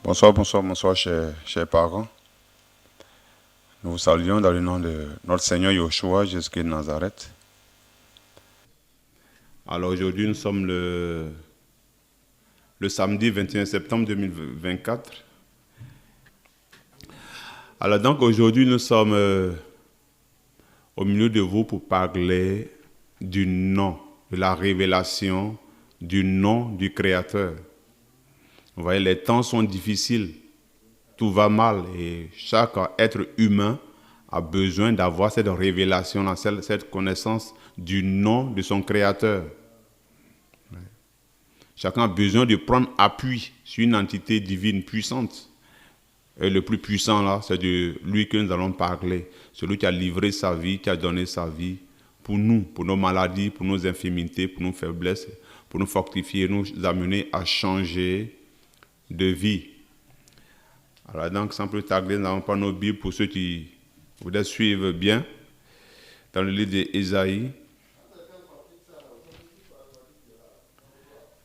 Bonsoir, bonsoir, bonsoir, chers parents. Nous vous saluons dans le nom de notre Seigneur Yeshua, Jésus-Christ de Nazareth. Alors aujourd'hui, nous sommes le samedi 21 septembre 2024. Alors donc aujourd'hui, nous sommes au milieu de vous pour parler du nom, de la révélation du nom du Créateur. Vous voyez, les temps sont difficiles, tout va mal et chaque être humain a besoin d'avoir cette révélation, cette connaissance du nom de son Créateur. Chacun a besoin de prendre appui sur une entité divine puissante. Et le plus puissant là, c'est de lui que nous allons parler. Celui qui a livré sa vie, qui a donné sa vie pour nous, pour nos maladies, pour nos infirmités, pour nos faiblesses, pour nous fortifier, nous amener à changer de vie. Alors donc, sans plus tarder, nous allons prendre nos Bibles pour ceux qui voudraient suivre bien. Dans le livre d'Ésaïe.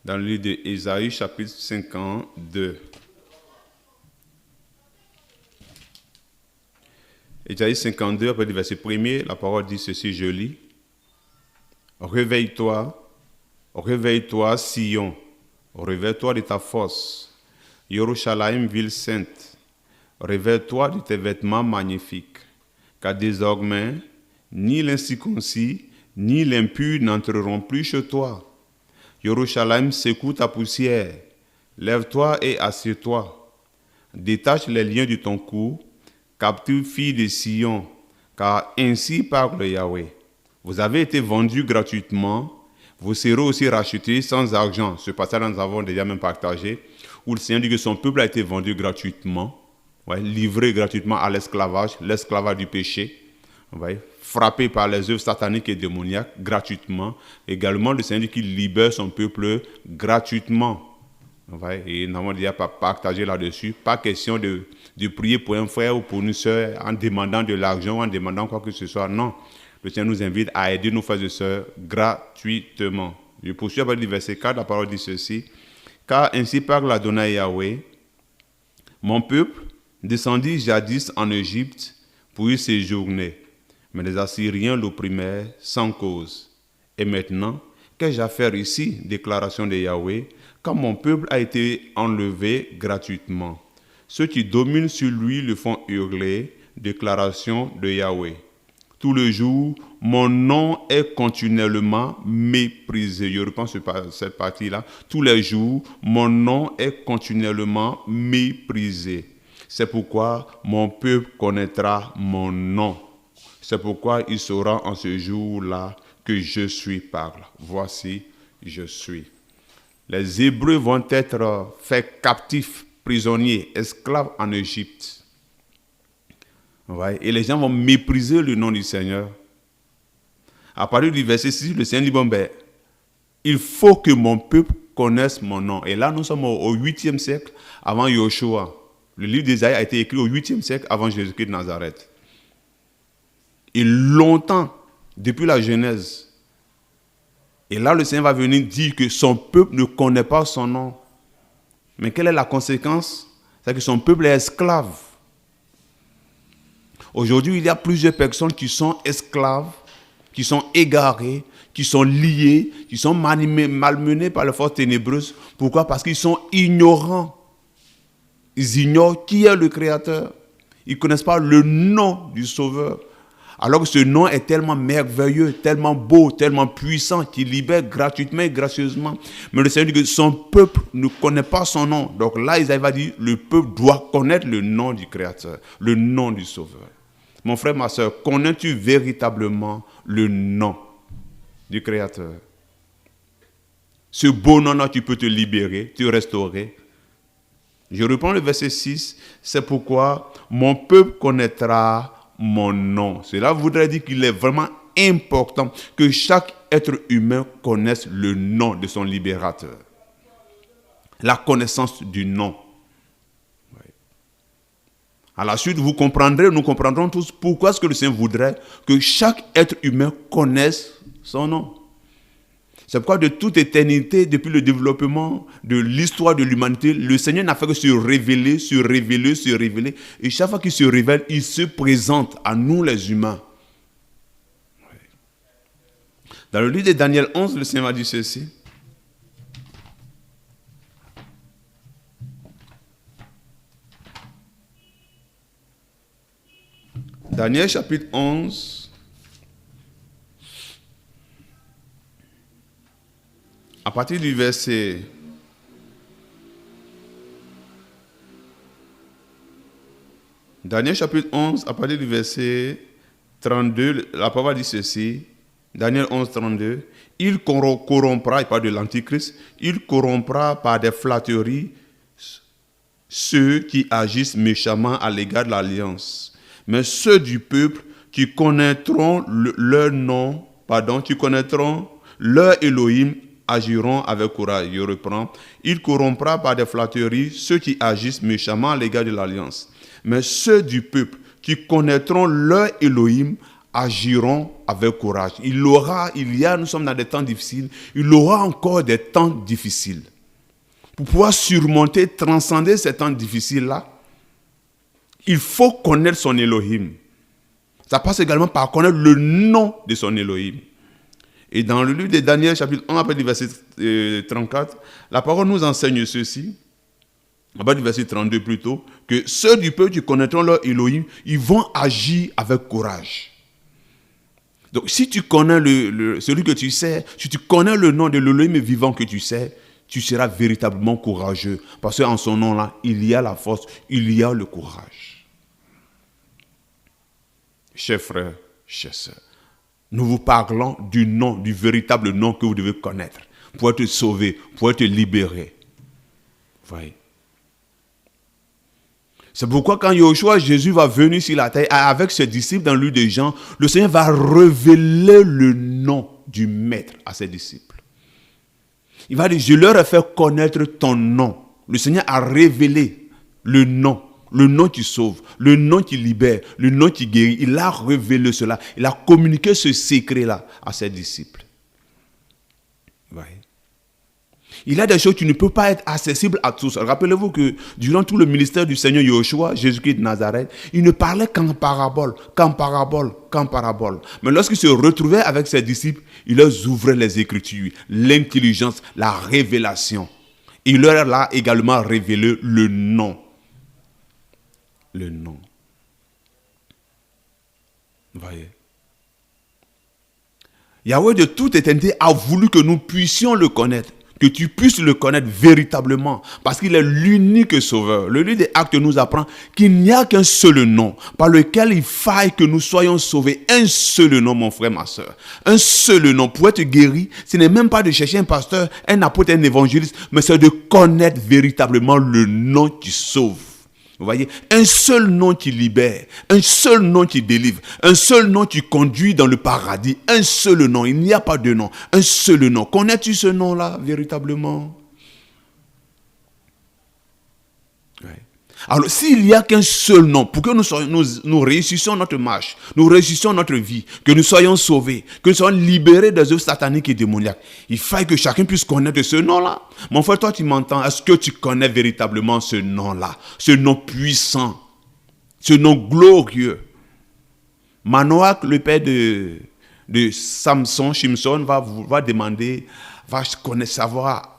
Dans le livre d'Ésaïe, chapitre 52. Ésaïe 52, après le verset 1er, la parole dit ceci, je lis. Réveille-toi, réveille-toi, Sion, réveille-toi de ta force. Yerushalayim, ville sainte, réveille-toi de tes vêtements magnifiques, car désormais, ni l'incirconcis, ni l'impur n'entreront plus chez toi. Yerushalayim, secoue ta poussière, lève-toi et assieds-toi. Détache les liens de ton cou, captive fille de Sion, car ainsi parle Yahweh. Vous avez été vendus gratuitement, vous serez aussi rachetés sans argent. Ce passage, nous avons déjà même partagé, où le Seigneur dit que son peuple a été vendu gratuitement, livré gratuitement à l'esclavage du péché, frappé par les œuvres sataniques et démoniaques gratuitement. Également, le Seigneur dit qu'il libère son peuple gratuitement. Et nous avons déjà partagé là-dessus. Pas question de prier pour un frère ou pour une soeur en demandant de l'argent ou en demandant quoi que ce soit. Non. Le Seigneur nous invite à aider nos frères et sœurs gratuitement. Je poursuis avec le verset 4, la parole dit ceci. Car ainsi parle l'Adonai Yahweh, mon peuple descendit jadis en Égypte pour y séjourner, mais les Assyriens l'opprimèrent sans cause. Et maintenant, qu'ai-je à faire ici, déclaration de Yahweh, quand mon peuple a été enlevé gratuitement. Ceux qui dominent sur lui le font hurler, déclaration de Yahweh. Tout le jour, mon nom est continuellement méprisé. Je reprends cette partie-là. Tous les jours, mon nom est continuellement méprisé. C'est pourquoi mon peuple connaîtra mon nom. C'est pourquoi il saura en ce jour-là que je suis parle. Voici, je suis. Les Hébreux vont être faits captifs, prisonniers, esclaves en Égypte. Et les gens vont mépriser le nom du Seigneur. À partir du verset 6, le Seigneur dit, il faut que mon peuple connaisse mon nom. Et là, nous sommes au 8e siècle avant Yoshua. Le livre d'Ésaïe a été écrit au 8e siècle avant Jésus-Christ de Nazareth. Et longtemps, depuis la Genèse. Et là, le Seigneur va venir dire que son peuple ne connaît pas son nom. Mais quelle est la conséquence? C'est que son peuple est esclave. Aujourd'hui, il y a plusieurs personnes qui sont esclaves, qui sont égarées, qui sont liées, qui sont malmenées par les forces ténébreuses. Pourquoi? Parce qu'ils sont ignorants. Ils ignorent qui est le Créateur. Ils ne connaissent pas le nom du Sauveur. Alors que ce nom est tellement merveilleux, tellement beau, tellement puissant, qu'il libère gratuitement et gracieusement. Mais le Seigneur dit que son peuple ne connaît pas son nom. Donc là, Isaïe va dire, le peuple doit connaître le nom du Créateur, le nom du Sauveur. Mon frère, ma soeur, connais-tu véritablement le nom du Créateur? Ce beau nom-là, tu peux te libérer, te restaurer. Je reprends le verset 6. C'est pourquoi mon peuple connaîtra mon nom. Cela voudrait dire qu'il est vraiment important que chaque être humain connaisse le nom de son libérateur. La connaissance du nom. À la suite, nous comprendrons tous pourquoi est-ce que le Seigneur voudrait que chaque être humain connaisse son nom. C'est pourquoi de toute éternité, depuis le développement de l'histoire de l'humanité, le Seigneur n'a fait que se révéler, se révéler, se révéler. Et chaque fois qu'il se révèle, il se présente à nous les humains. Dans le livre de Daniel 11, le Seigneur a dit ceci. Daniel chapitre 11, à partir du verset Daniel chapitre 11, à partir du verset 32, la parole dit ceci. Daniel 11, 32. Il corrompra, il parle de l'Antichrist, il corrompra par des flatteries ceux qui agissent méchamment à l'égard de l'alliance. Mais ceux du peuple qui connaîtront leur nom, qui connaîtront leur Elohim, agiront avec courage. Je reprends. Il corrompra par des flatteries ceux qui agissent méchamment à l'égard de l'alliance. Mais ceux du peuple qui connaîtront leur Elohim agiront avec courage. Nous sommes dans des temps difficiles, il aura encore des temps difficiles. Pour pouvoir surmonter, transcender ces temps difficiles-là, il faut connaître son Elohim. Ça passe également par connaître le nom de son Elohim. Et dans le livre de Daniel, chapitre 1, après le verset 34, la parole nous enseigne ceci, après le verset 32 plutôt, que ceux du peuple qui connaîtront leur Elohim, ils vont agir avec courage. Donc, si tu connais celui que tu sais, si tu connais le nom de l'Elohim vivant que tu sais, tu seras véritablement courageux. Parce qu'en son nom-là, il y a la force, il y a le courage. Chers frères, chers sœurs, nous vous parlons du nom, du véritable nom que vous devez connaître pour être sauvé, pour être libéré. Voyez. C'est pourquoi quand Yeshua, Jésus va venir sur la terre avec ses disciples dans le livre de Jean, le Seigneur va révéler le nom du Maître à ses disciples. Il va dire, je leur ai fait connaître ton nom. Le Seigneur a révélé le nom qui sauve, le nom qui libère, le nom qui guérit. Il a révélé cela. Il a communiqué ce secret-là à ses disciples. Voyez. Il y a des choses qui ne peuvent pas être accessibles à tous. Rappelez-vous que durant tout le ministère du Seigneur Yeshua, Jésus-Christ de Nazareth, il ne parlait qu'en parabole. Mais lorsqu'il se retrouvait avec ses disciples, il leur ouvrait les Écritures, l'intelligence, la révélation. Il leur a également révélé le nom. Le nom. Voyez. Yahweh de toute éternité a voulu que nous puissions le connaître. Que tu puisses le connaître véritablement, parce qu'il est l'unique sauveur. Le livre des Actes nous apprend qu'il n'y a qu'un seul nom, par lequel il faille que nous soyons sauvés. Un seul nom, mon frère, ma soeur. Un seul nom. Pour être guéri, ce n'est même pas de chercher un pasteur, un apôtre, un évangéliste, mais c'est de connaître véritablement le nom qui sauve. Vous voyez, un seul nom qui libère, un seul nom qui délivre, un seul nom qui conduit dans le paradis, un seul nom, il n'y a pas de nom, un seul nom. Connais-tu ce nom-là véritablement? Oui. Alors, s'il n'y a qu'un seul nom, pour que nous réussissions notre marche, nous réussissions notre vie, que nous soyons sauvés, que nous soyons libérés des œuvres sataniques et démoniaques, il faut que chacun puisse connaître ce nom-là. Mon frère, toi, tu m'entends? Est-ce que tu connais véritablement ce nom-là? Ce nom puissant, ce nom glorieux. Manoach, le père de Samson, Shimson, va demander, va savoir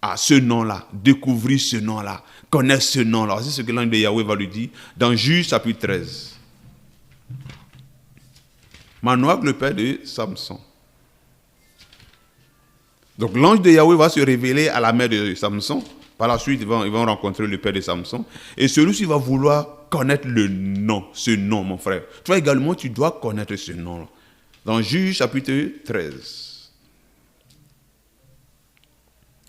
à ce nom-là, découvrir ce nom-là, connaître ce nom-là. C'est ce que l'ange de Yahweh va lui dire dans Juge chapitre 13. Manoach, le père de Samson. Donc l'ange de Yahweh va se révéler à la mère de Samson. Par la suite, ils vont rencontrer le père de Samson. Et celui-ci va vouloir connaître le nom, ce nom, mon frère. Toi également, tu dois connaître ce nom-là. Dans Juge chapitre 13.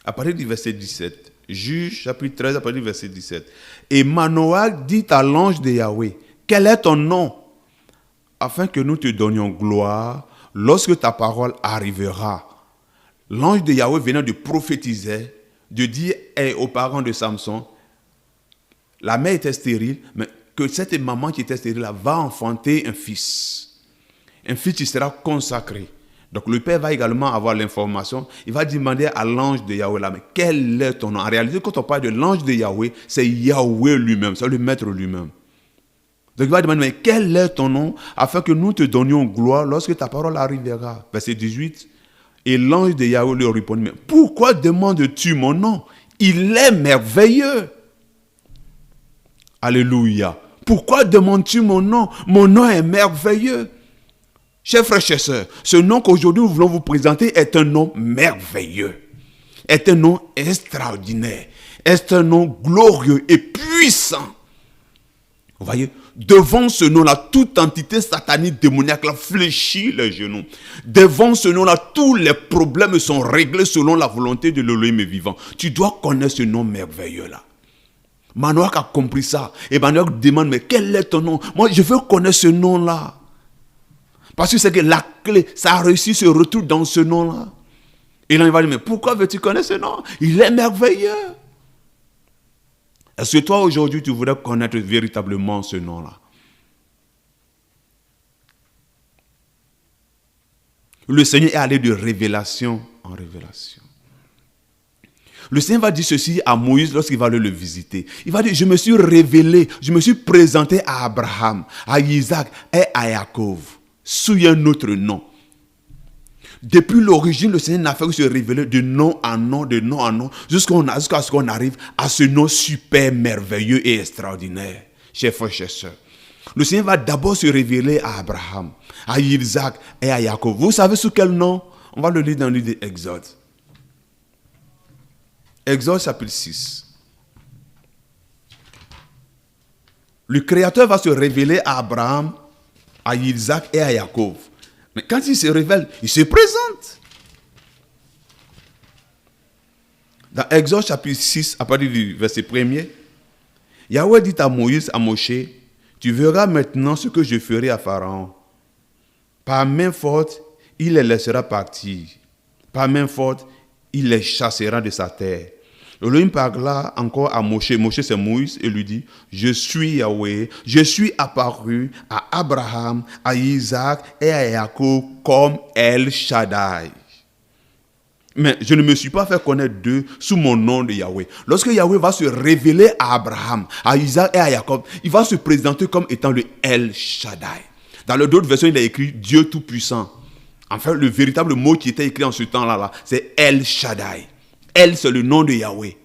À partir du verset 17. Juge chapitre 13, à partir du verset 17. Et Manoach dit à l'ange de Yahweh, quel est ton nom? Afin que nous te donnions gloire lorsque ta parole arrivera. L'ange de Yahweh venant de prophétiser, de dire aux parents de Samson, la mère était stérile, mais que cette maman qui était stérile va enfanter un fils. Un fils qui sera consacré. Donc le Père va également avoir l'information. Il va demander à l'ange de Yahweh là, mais quel est ton nom? En réalité, quand on parle de l'ange de Yahweh, c'est Yahweh lui-même, c'est le maître lui-même. Donc il va demander, mais quel est ton nom, afin que nous te donnions gloire lorsque ta parole arrivera. Verset 18. Et l'ange de Yahweh lui répondit, mais pourquoi demandes-tu mon nom? Il est merveilleux. Alléluia. Pourquoi demandes-tu mon nom? Mon nom est merveilleux. Chers frères, chers sœurs, ce nom qu'aujourd'hui nous voulons vous présenter est un nom merveilleux, est un nom extraordinaire, est un nom glorieux et puissant. Vous voyez, devant ce nom-là, toute entité satanique démoniaque là fléchit les genoux. Devant ce nom-là, tous les problèmes sont réglés selon la volonté de l'Élohim vivant. Tu dois connaître ce nom merveilleux-là. Manoak a compris ça. Et Manoak demande, mais quel est ton nom? Moi, je veux connaître ce nom-là. Parce que c'est que la clé, ça a réussi, se retrouve dans ce nom-là. Et là, il va dire, mais pourquoi veux-tu connaître ce nom? Il est merveilleux. Est-ce que toi, aujourd'hui, tu voudrais connaître véritablement ce nom-là? Le Seigneur est allé de révélation en révélation. Le Seigneur va dire ceci à Moïse lorsqu'il va aller le visiter. Il va dire, je me suis révélé, je me suis présenté à Abraham, à Isaac et à Jacob sous un autre nom. Depuis l'origine, le Seigneur n'a fait que se révéler de nom en nom, jusqu'à ce qu'on arrive à ce nom super merveilleux et extraordinaire. Chers frères, chers sœurs, le Seigneur va d'abord se révéler à Abraham, à Isaac et à Jacob. Vous savez sous quel nom? On va le lire dans le livre d'Exode. Exode chapitre 6. Le Créateur va se révéler à Abraham, à Isaac et à Jacob. Mais quand il se révèle, il se présente. Dans Exode chapitre 6, à partir du verset 1er, Yahweh dit à Moïse, à Moshe, tu verras maintenant ce que je ferai à Pharaon. Par main forte, il les laissera partir. Par main forte, il les chassera de sa terre. Elohim parla encore à Moshe. Moshe, c'est Moïse, et lui dit, je suis Yahweh, je suis apparu à Abraham, à Isaac et à Jacob comme El Shaddai. Mais je ne me suis pas fait connaître d'eux sous mon nom de Yahweh. Lorsque Yahweh va se révéler à Abraham, à Isaac et à Jacob, il va se présenter comme étant le El Shaddai. Dans d'autres versions, il a écrit Dieu Tout-Puissant. Enfin, le véritable mot qui était écrit en ce temps-là, c'est El Shaddai. El, c'est le nom de Yahweh.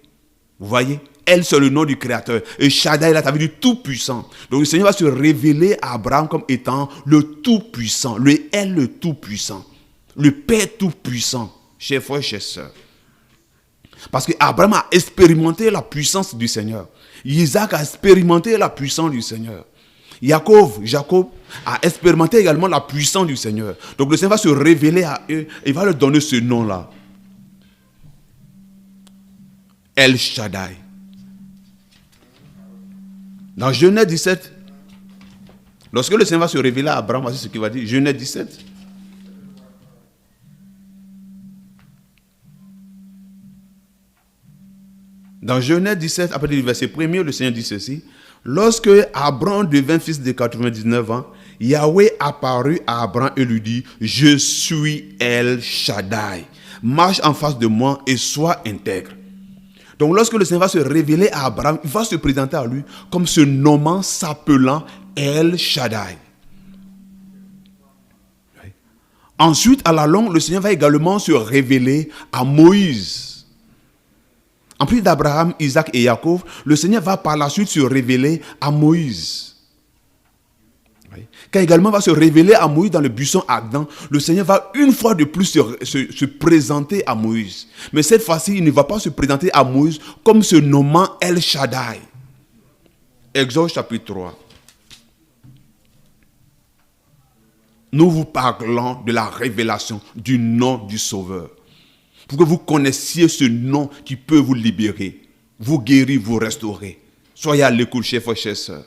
Vous voyez? El, c'est le nom du Créateur. Et Shaddai, là, ça veut dire Tout-Puissant. Donc, le Seigneur va se révéler à Abraham comme étant le Tout-Puissant. Le El, le Tout-Puissant. Le Père Tout-Puissant. Chers frères, chers sœurs. Parce que Abraham a expérimenté la puissance du Seigneur. Isaac a expérimenté la puissance du Seigneur. Jacob a expérimenté également la puissance du Seigneur. Donc, le Seigneur va se révéler à eux et va leur donner ce nom-là. El Shaddai. Dans Genèse 17, lorsque le Seigneur va se révéler à Abraham, voici ce qu'il va dire. Genèse 17. Dans Genèse 17, à partir du verset 1er, le Seigneur dit ceci. Lorsque Abraham devint fils de 99 ans, Yahweh apparut à Abraham et lui dit, je suis El Shaddai. Marche en face de moi et sois intègre. Donc lorsque le Seigneur va se révéler à Abraham, il va se présenter à lui comme se nommant, s'appelant El Shaddai. Ensuite, à la longue, le Seigneur va également se révéler à Moïse. En plus d'Abraham, Isaac et Jacob, le Seigneur va par la suite se révéler à Moïse. Quand également va se révéler à Moïse dans le buisson ardent, le Seigneur va une fois de plus se présenter à Moïse. Mais cette fois-ci, il ne va pas se présenter à Moïse comme se nommant El Shaddai. Exode chapitre 3. Nous vous parlons de la révélation du nom du Sauveur. Pour que vous connaissiez ce nom qui peut vous libérer, vous guérir, vous restaurer. Soyez à l'écoute, chers frères, chers sœurs.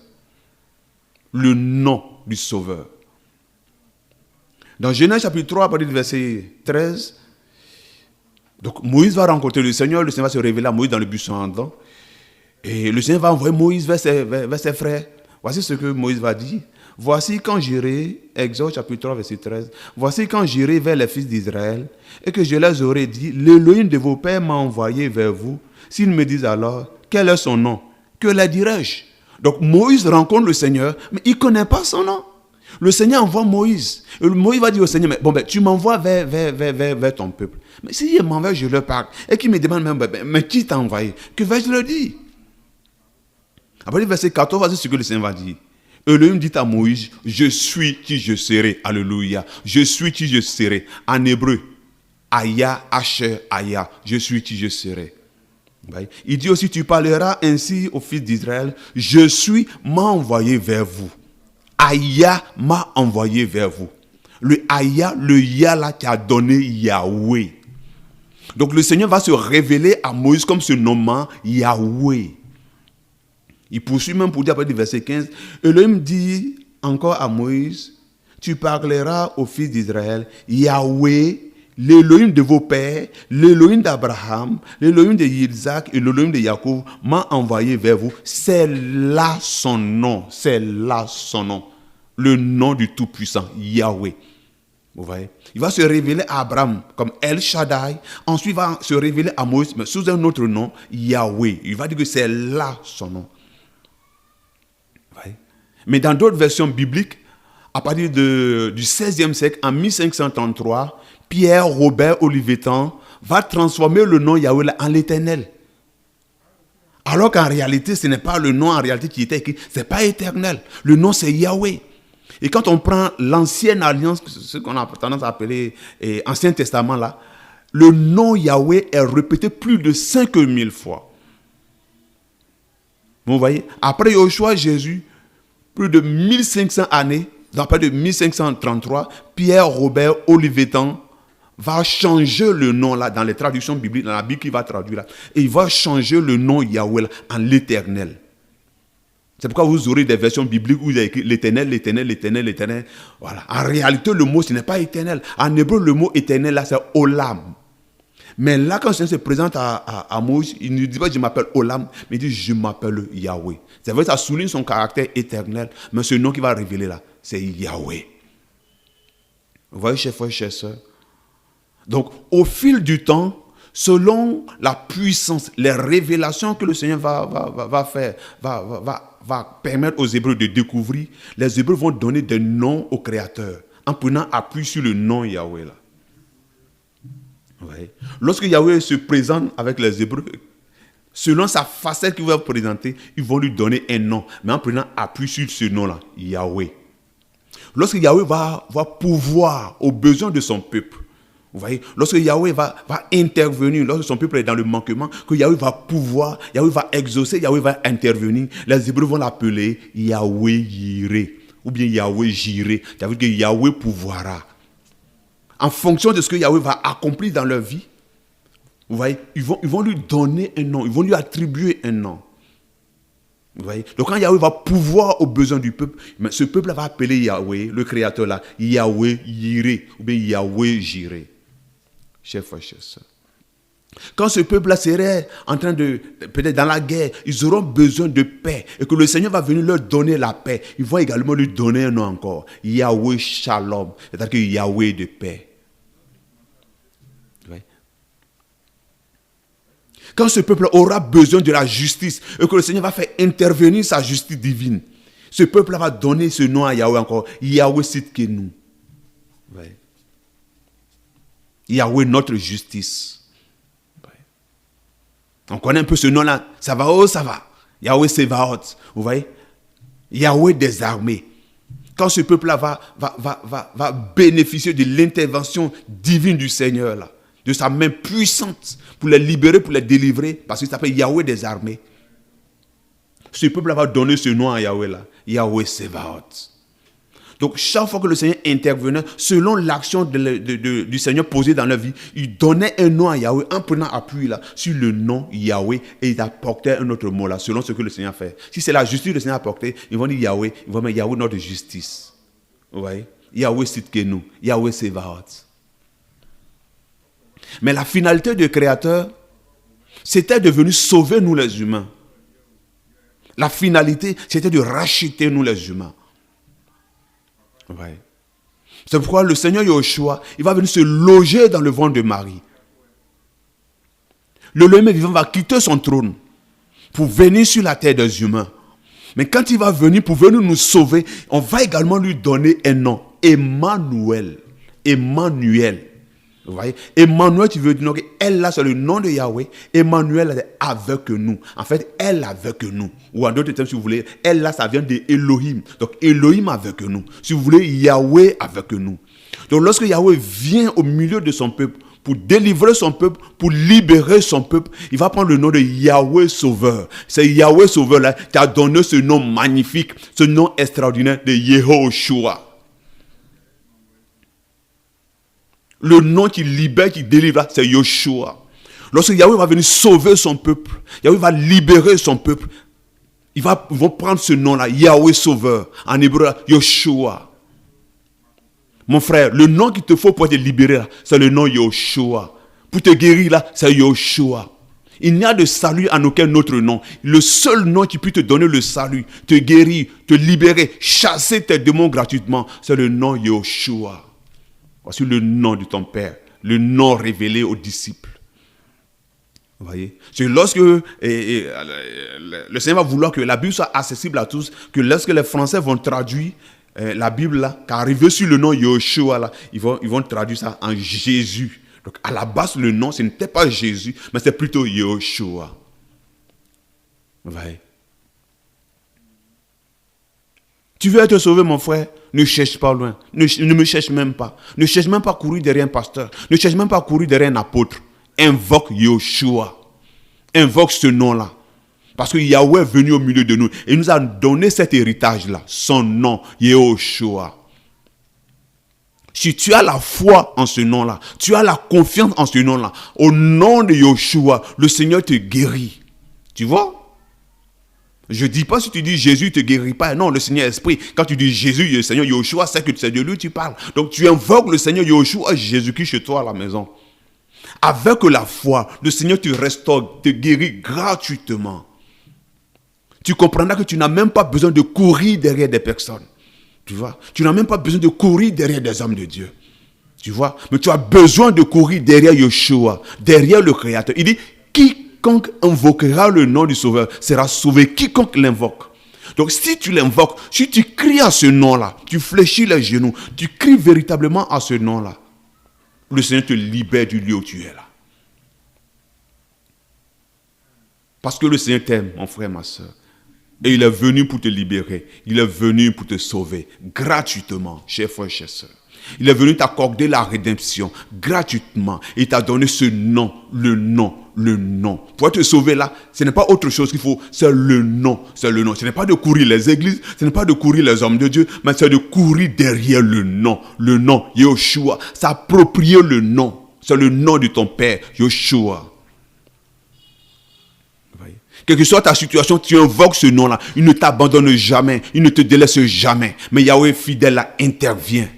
Le nom du Sauveur. Dans Genèse chapitre 3, à partir du verset 13, donc Moïse va rencontrer le Seigneur va se révéler à Moïse dans le buisson ardent. Et le Seigneur va envoyer Moïse vers ses frères. Voici ce que Moïse va dire. voici quand j'irai, Exode chapitre 3, verset 13, voici quand j'irai vers les fils d'Israël et que je leur aurai dit, l'Élohim de vos pères m'a envoyé vers vous. S'ils me disent alors, quel est son nom? Que leur dirai-je? Donc Moïse rencontre le Seigneur, mais il ne connaît pas son nom. Le Seigneur envoie Moïse. Et Moïse va dire au Seigneur, tu m'envoies vers ton peuple. Mais s'il m'envoie, je leur parle. Et qu'il me demande même, mais qui t'a envoyé? Que vais-je leur dire? Après le verset 14, voici ce que le Seigneur va dire. Elohim dit à Moïse, je suis qui je serai. Alléluia. Je suis qui je serai. En hébreu, Aya, Asher, Aya. Je suis qui je serai. Il dit aussi, tu parleras ainsi aux fils d'Israël, je suis m'a envoyé vers vous. Aya m'a envoyé vers vous. Le Aya, le Ya là qui a donné Yahweh. Donc le Seigneur va se révéler à Moïse comme se nommant Yahweh. Il poursuit même pour dire après le verset 15, Elohim dit encore à Moïse, tu parleras aux fils d'Israël, Yahweh, l'Élohim de vos pères, l'Élohim d'Abraham, l'Élohim de Isaac et l'Élohim de Jacob m'a envoyé vers vous. C'est là son nom, c'est là son nom. Le nom du Tout-Puissant, Yahweh. Vous voyez? Il va se révéler à Abraham comme El Shaddai. Ensuite, il va se révéler à Moïse, mais sous un autre nom, Yahweh. Il va dire que c'est là son nom. Vous voyez? Mais dans d'autres versions bibliques, à partir du XVIe siècle, en 1533, Pierre Robert Olivetan va transformer le nom Yahweh en l'Éternel. Alors qu'en réalité, ce n'est pas le nom en réalité qui était écrit, ce n'est pas éternel. Le nom c'est Yahweh. Et quand on prend l'ancienne alliance, ce qu'on a tendance à appeler Ancien Testament là, le nom Yahweh est répété plus de 5000 fois. Vous voyez, après Yoshua Jésus, plus de 1500 années, après de 1533, Pierre Robert Olivetan va changer le nom là dans les traductions bibliques, dans la Bible qu'il va traduire là, et il va changer le nom Yahweh là, en l'Éternel. C'est pourquoi vous aurez des versions bibliques où il y a écrit l'Éternel, l'Éternel, l'Éternel, l'Éternel. Voilà. En réalité, le mot, ce n'est pas éternel. En hébreu, le mot éternel là, c'est Olam. Mais là, quand le Seigneur se présente à Moïse, il ne dit pas je m'appelle Olam, mais il dit je m'appelle Yahweh. C'est vrai, ça souligne son caractère éternel, mais ce nom qu'il va révéler là, c'est Yahweh. Vous voyez, chers frères et chères sœurs? Donc, au fil du temps, selon la puissance, les révélations que le Seigneur va faire, va permettre aux Hébreux de découvrir, les Hébreux vont donner des noms au Créateur, en prenant appui sur le nom Yahweh là. Ouais. Lorsque Yahweh se présente avec les Hébreux, selon sa facette qu'il va présenter, ils vont lui donner un nom, mais en prenant appui sur ce nom-là, Yahweh. Lorsque Yahweh va pouvoir aux besoins de son peuple, vous voyez, lorsque Yahweh va intervenir, lorsque son peuple est dans le manquement, que Yahweh va pouvoir, Yahweh va exaucer, Yahweh va intervenir, les Hébreux vont l'appeler Yahweh Jireh, ou bien Yahweh Jireh, ça veut dire que Yahweh pouvoira. En fonction de ce que Yahweh va accomplir dans leur vie, vous voyez, ils vont lui donner un nom, ils vont lui attribuer un nom. Vous voyez, donc quand Yahweh va pouvoir aux besoins du peuple, ce peuple va appeler Yahweh, le Créateur là, Yahweh Jireh, ou bien Yahweh Jireh. Chers frères, chers sœurs. Quand ce peuple-là serait en train de, peut-être dans la guerre, ils auront besoin de paix et que le Seigneur va venir leur donner la paix. Ils vont également lui donner un nom encore, Yahweh Shalom, c'est-à-dire que Yahweh de paix. Oui. Quand ce peuple aura besoin de la justice et que le Seigneur va faire intervenir sa justice divine, ce peuple va donner ce nom à Yahweh encore, Yahweh Sidkenu. Oui. Yahweh notre justice. On connaît un peu ce nom-là. Ça va, oh ça va. Yahweh Sevaot. Vous voyez? Yahweh des armées. Quand ce peuple-là va bénéficier de l'intervention divine du Seigneur, là, de sa main puissante pour les libérer, pour les délivrer, parce qu'il s'appelle Yahweh des armées. Ce peuple-là va donner ce nom à Yahweh, là. Yahweh Sevaot. Donc, chaque fois que le Seigneur intervenait, selon l'action du Seigneur posée dans leur vie, il donnait un nom à Yahweh en prenant appui là, sur le nom Yahweh et il apportait un autre mot là, selon ce que le Seigneur fait. Si c'est la justice que le Seigneur a apportée, ils vont dire Yahweh, ils vont mettre Yahweh notre justice. Vous voyez? Yahweh Sidkenu, Yahweh Sevaot. Mais la finalité du Créateur, c'était de venir sauver nous les humains. La finalité, c'était de racheter nous les humains. Ouais. C'est pourquoi le Seigneur Yahushua, il va venir se loger dans le ventre de Marie. Le Lémé vivant va quitter son trône pour venir sur la terre des humains. Mais quand il va venir pour venir nous sauver, on va également lui donner un nom. Emmanuel. Emmanuel. Vous voyez? Emmanuel, tu veux dire que elle là, c'est le nom de Yahweh. Emmanuel, est avec nous. En fait, elle avec nous. Ou en d'autres termes, si vous voulez, elle là, ça vient de Elohim. Donc, Elohim avec nous. Si vous voulez, Yahweh avec nous. Donc, lorsque Yahweh vient au milieu de son peuple, pour délivrer son peuple, pour libérer son peuple, il va prendre le nom de Yahweh Sauveur. C'est Yahweh Sauveur là qui a donné ce nom magnifique, ce nom extraordinaire de Yehoshua. Le nom qui libère, qui délivre, c'est Yoshua. Lorsque Yahweh va venir sauver son peuple, Yahweh va libérer son peuple, ils vont prendre ce nom-là, Yahweh Sauveur. En hébreu, Yoshua. Mon frère, le nom qu'il te faut pour te libérer, là, c'est le nom Yoshua. Pour te guérir, là, c'est Yoshua. Il n'y a de salut en aucun autre nom. Le seul nom qui peut te donner le salut, te guérir, te libérer, chasser tes démons gratuitement, c'est le nom Yoshua. Voici le nom de ton Père, le nom révélé aux disciples. Vous voyez? C'est lorsque le Seigneur va vouloir que la Bible soit accessible à tous, que lorsque les Français vont traduire la Bible là, qu'arriver sur le nom Yoshua là, ils vont traduire ça en Jésus. Donc à la base, le nom, ce n'était pas Jésus, mais c'est plutôt Yoshua. Vous voyez? Tu veux être sauvé, mon frère? Ne cherche pas loin. Ne me cherche même pas. Ne cherche même pas à courir derrière un pasteur. Ne cherche même pas à courir derrière un apôtre. Invoque Yoshua. Invoque ce nom-là. Parce que Yahweh est venu au milieu de nous. Et il nous a donné cet héritage-là. Son nom, Yehoshua. Si tu as la foi en ce nom-là, tu as la confiance en ce nom-là, au nom de Yoshua, le Seigneur te guérit. Tu vois? Je ne dis pas si tu dis Jésus ne te guérit pas. Non, le Seigneur Esprit. Quand tu dis Jésus, le Seigneur Yoshua, c'est que c'est de lui que tu parles. Donc tu invoques le Seigneur Yoshua, Jésus-Christ chez toi à la maison. Avec la foi, le Seigneur te restaure, te guérit gratuitement. Tu comprendras que tu n'as même pas besoin de courir derrière des personnes. Tu vois? Tu n'as même pas besoin de courir derrière des hommes de Dieu. Tu vois? Mais tu as besoin de courir derrière Yoshua, derrière le Créateur. Il dit, quiconque invoquera le nom du Sauveur sera sauvé. Quiconque l'invoque. Donc si tu l'invoques, si tu cries à ce nom-là, tu fléchis les genoux, tu cries véritablement à ce nom-là, le Seigneur te libère du lieu où tu es là. Parce que le Seigneur t'aime, mon frère, ma soeur. Et il est venu pour te libérer. Il est venu pour te sauver gratuitement, chers frères et chères sœurs. Il est venu t'accorder la rédemption gratuitement. Il t'a donné ce nom, le nom, le nom. Pour te sauver là, ce n'est pas autre chose qu'il faut, c'est le nom, c'est le nom. Ce n'est pas de courir les églises, ce n'est pas de courir les hommes de Dieu, mais c'est de courir derrière le nom, Yoshua. S'approprier le nom, c'est le nom de ton Père, Yoshua. Quelle que soit ta situation, tu invoques ce nom-là. Il ne t'abandonne jamais. Il ne te délaisse jamais. Mais Yahweh fidèle là intervient.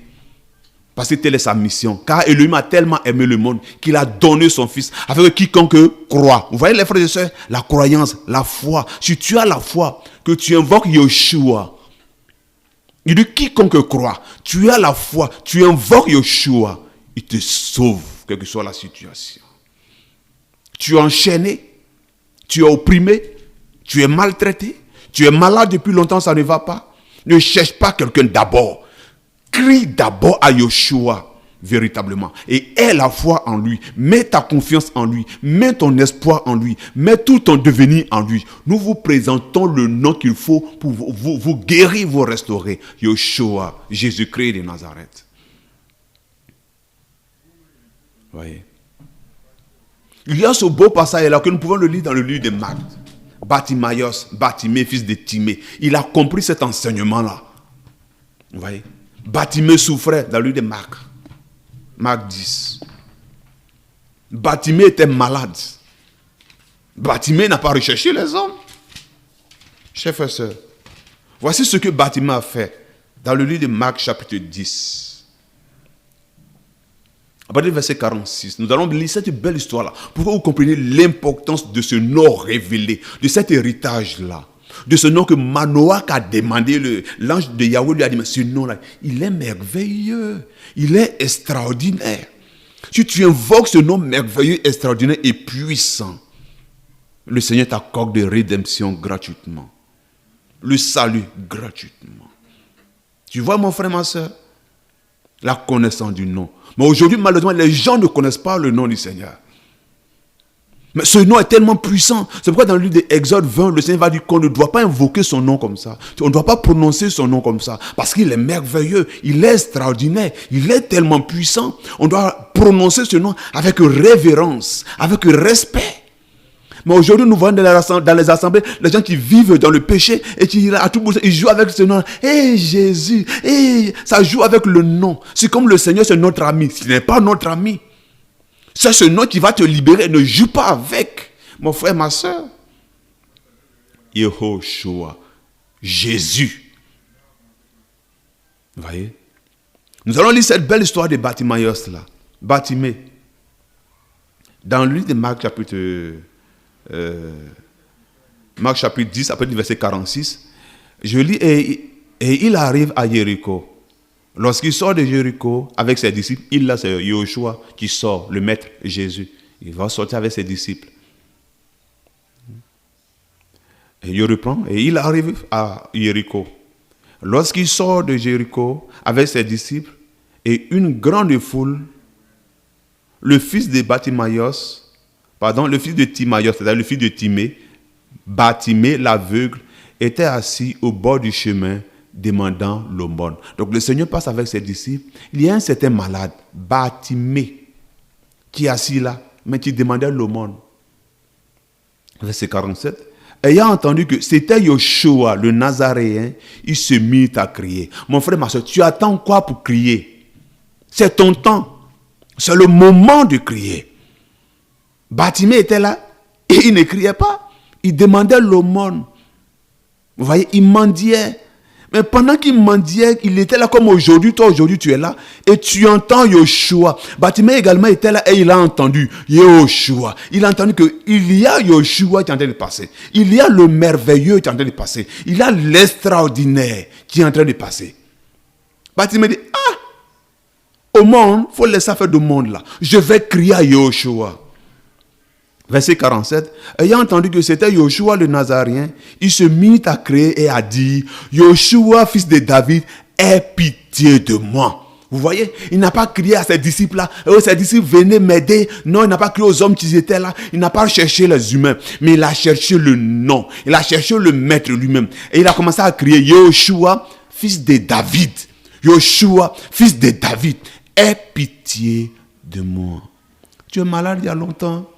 Parce que telle est sa mission. Car Elohim a tellement aimé le monde qu'il a donné son fils. Afin que quiconque croit. Vous voyez les frères et sœurs? La croyance, la foi. Si tu as la foi, que tu invoques Yoshua. Il dit quiconque croit. Tu as la foi. Tu invoques Yoshua. Il te sauve. Quelle que soit la situation. Tu es enchaîné. Tu es opprimé, tu es maltraité, tu es malade depuis longtemps, ça ne va pas. Ne cherche pas quelqu'un d'abord. Crie d'abord à Yoshua, véritablement. Et aie la foi en lui. Mets ta confiance en lui. Mets ton espoir en lui. Mets tout ton devenir en lui. Nous vous présentons le nom qu'il faut pour vous guérir, vous restaurer. Yoshua, Jésus-Christ de Nazareth. Voyez. Il y a ce beau passage-là que nous pouvons le lire dans le livre de Marc. Bartimée, fils de Timée. Il a compris cet enseignement-là. Vous voyez? Bartimée souffrait dans le livre de Marc. Marc 10. Bartimée était malade. Bartimée n'a pas recherché les hommes. Chers frères et sœurs, voici ce que Bartimée a fait dans le livre de Marc chapitre 10. À partir du verset 46, nous allons lire cette belle histoire-là pour que vous compreniez l'importance de ce nom révélé, de cet héritage-là. de ce nom que Manoach a demandé. L'ange de Yahweh lui a dit, mais ce nom-là, il est merveilleux, il est extraordinaire. Si tu invoques ce nom merveilleux, extraordinaire et puissant, le Seigneur t'accorde de rédemption gratuitement. Le salut gratuitement. Tu vois, mon frère, ma soeur, la connaissance du nom. Mais aujourd'hui, malheureusement, les gens ne connaissent pas le nom du Seigneur. Mais ce nom est tellement puissant. C'est pourquoi dans le livre d'Exode 20, le Seigneur va dire qu'on ne doit pas invoquer son nom comme ça. On ne doit pas prononcer son nom comme ça. Parce qu'il est merveilleux, il est extraordinaire, il est tellement puissant. On doit prononcer ce nom avec révérence, avec respect. Mais aujourd'hui, nous voyons dans les assemblées, les gens qui vivent dans le péché et qui, à tout bout, ils jouent avec ce nom. Hé Jésus, ça joue avec le nom. C'est comme le Seigneur, c'est notre ami. Ce n'est pas notre ami. C'est ce nom qui va te libérer. Ne joue pas avec. Mon frère, ma soeur. Yehoshua. Jésus. Vous voyez? Nous allons lire cette belle histoire de Bartimaeus là. Bartimée. Dans le livre de Marc chapitre 10, après le verset 46. Je lis, et il arrive à Jéricho. Lorsqu'il sort de Jéricho avec ses disciples, c'est Yehoshua qui sort, le maître Jésus. Il va sortir avec ses disciples. Et il reprend, et il arrive à Jéricho. Lorsqu'il sort de Jéricho avec ses disciples et une grande foule, le fils de le fils de Timaïos, c'est-à-dire le fils de Timée, Bartimée l'aveugle, était assis au bord du chemin, demandant l'aumône. Donc le Seigneur passe avec ses disciples. Il y a un certain malade, Bartimée, qui est assis là, mais qui demandait l'aumône. Verset 47. Ayant entendu que c'était Yoshua, le Nazaréen, il se mit à crier. Mon frère, ma soeur, tu attends quoi pour crier? C'est ton temps. C'est le moment de crier. Bartimée était là et il ne criait pas. Il demandait l'aumône. Vous voyez, il mendiait. Mais pendant qu'il mendiait, il était là comme aujourd'hui. Toi, aujourd'hui, tu es là et tu entends Yoshua. Bartimée également était là et il a entendu Yoshua. Il a entendu qu'il y a Yoshua qui est en train de passer. Il y a le merveilleux qui est en train de passer. Il y a l'extraordinaire qui est en train de passer. Bartimée dit, au monde, il faut laisser faire du monde là. Je vais crier à Yoshua. Verset 47, ayant entendu que c'était Yoshua le Nazaréen, il se mit à crier et à dire, Yoshua, fils de David, aie pitié de moi. Vous voyez, il n'a pas crié à ses disciples là, ses disciples venaient m'aider. Non, il n'a pas crié aux hommes qui étaient là, il n'a pas cherché les humains, mais il a cherché le nom, il a cherché le maître lui-même. Et il a commencé à crier, Yoshua, fils de David, Yoshua, fils de David, aie pitié de moi. Tu es malade il y a longtemps.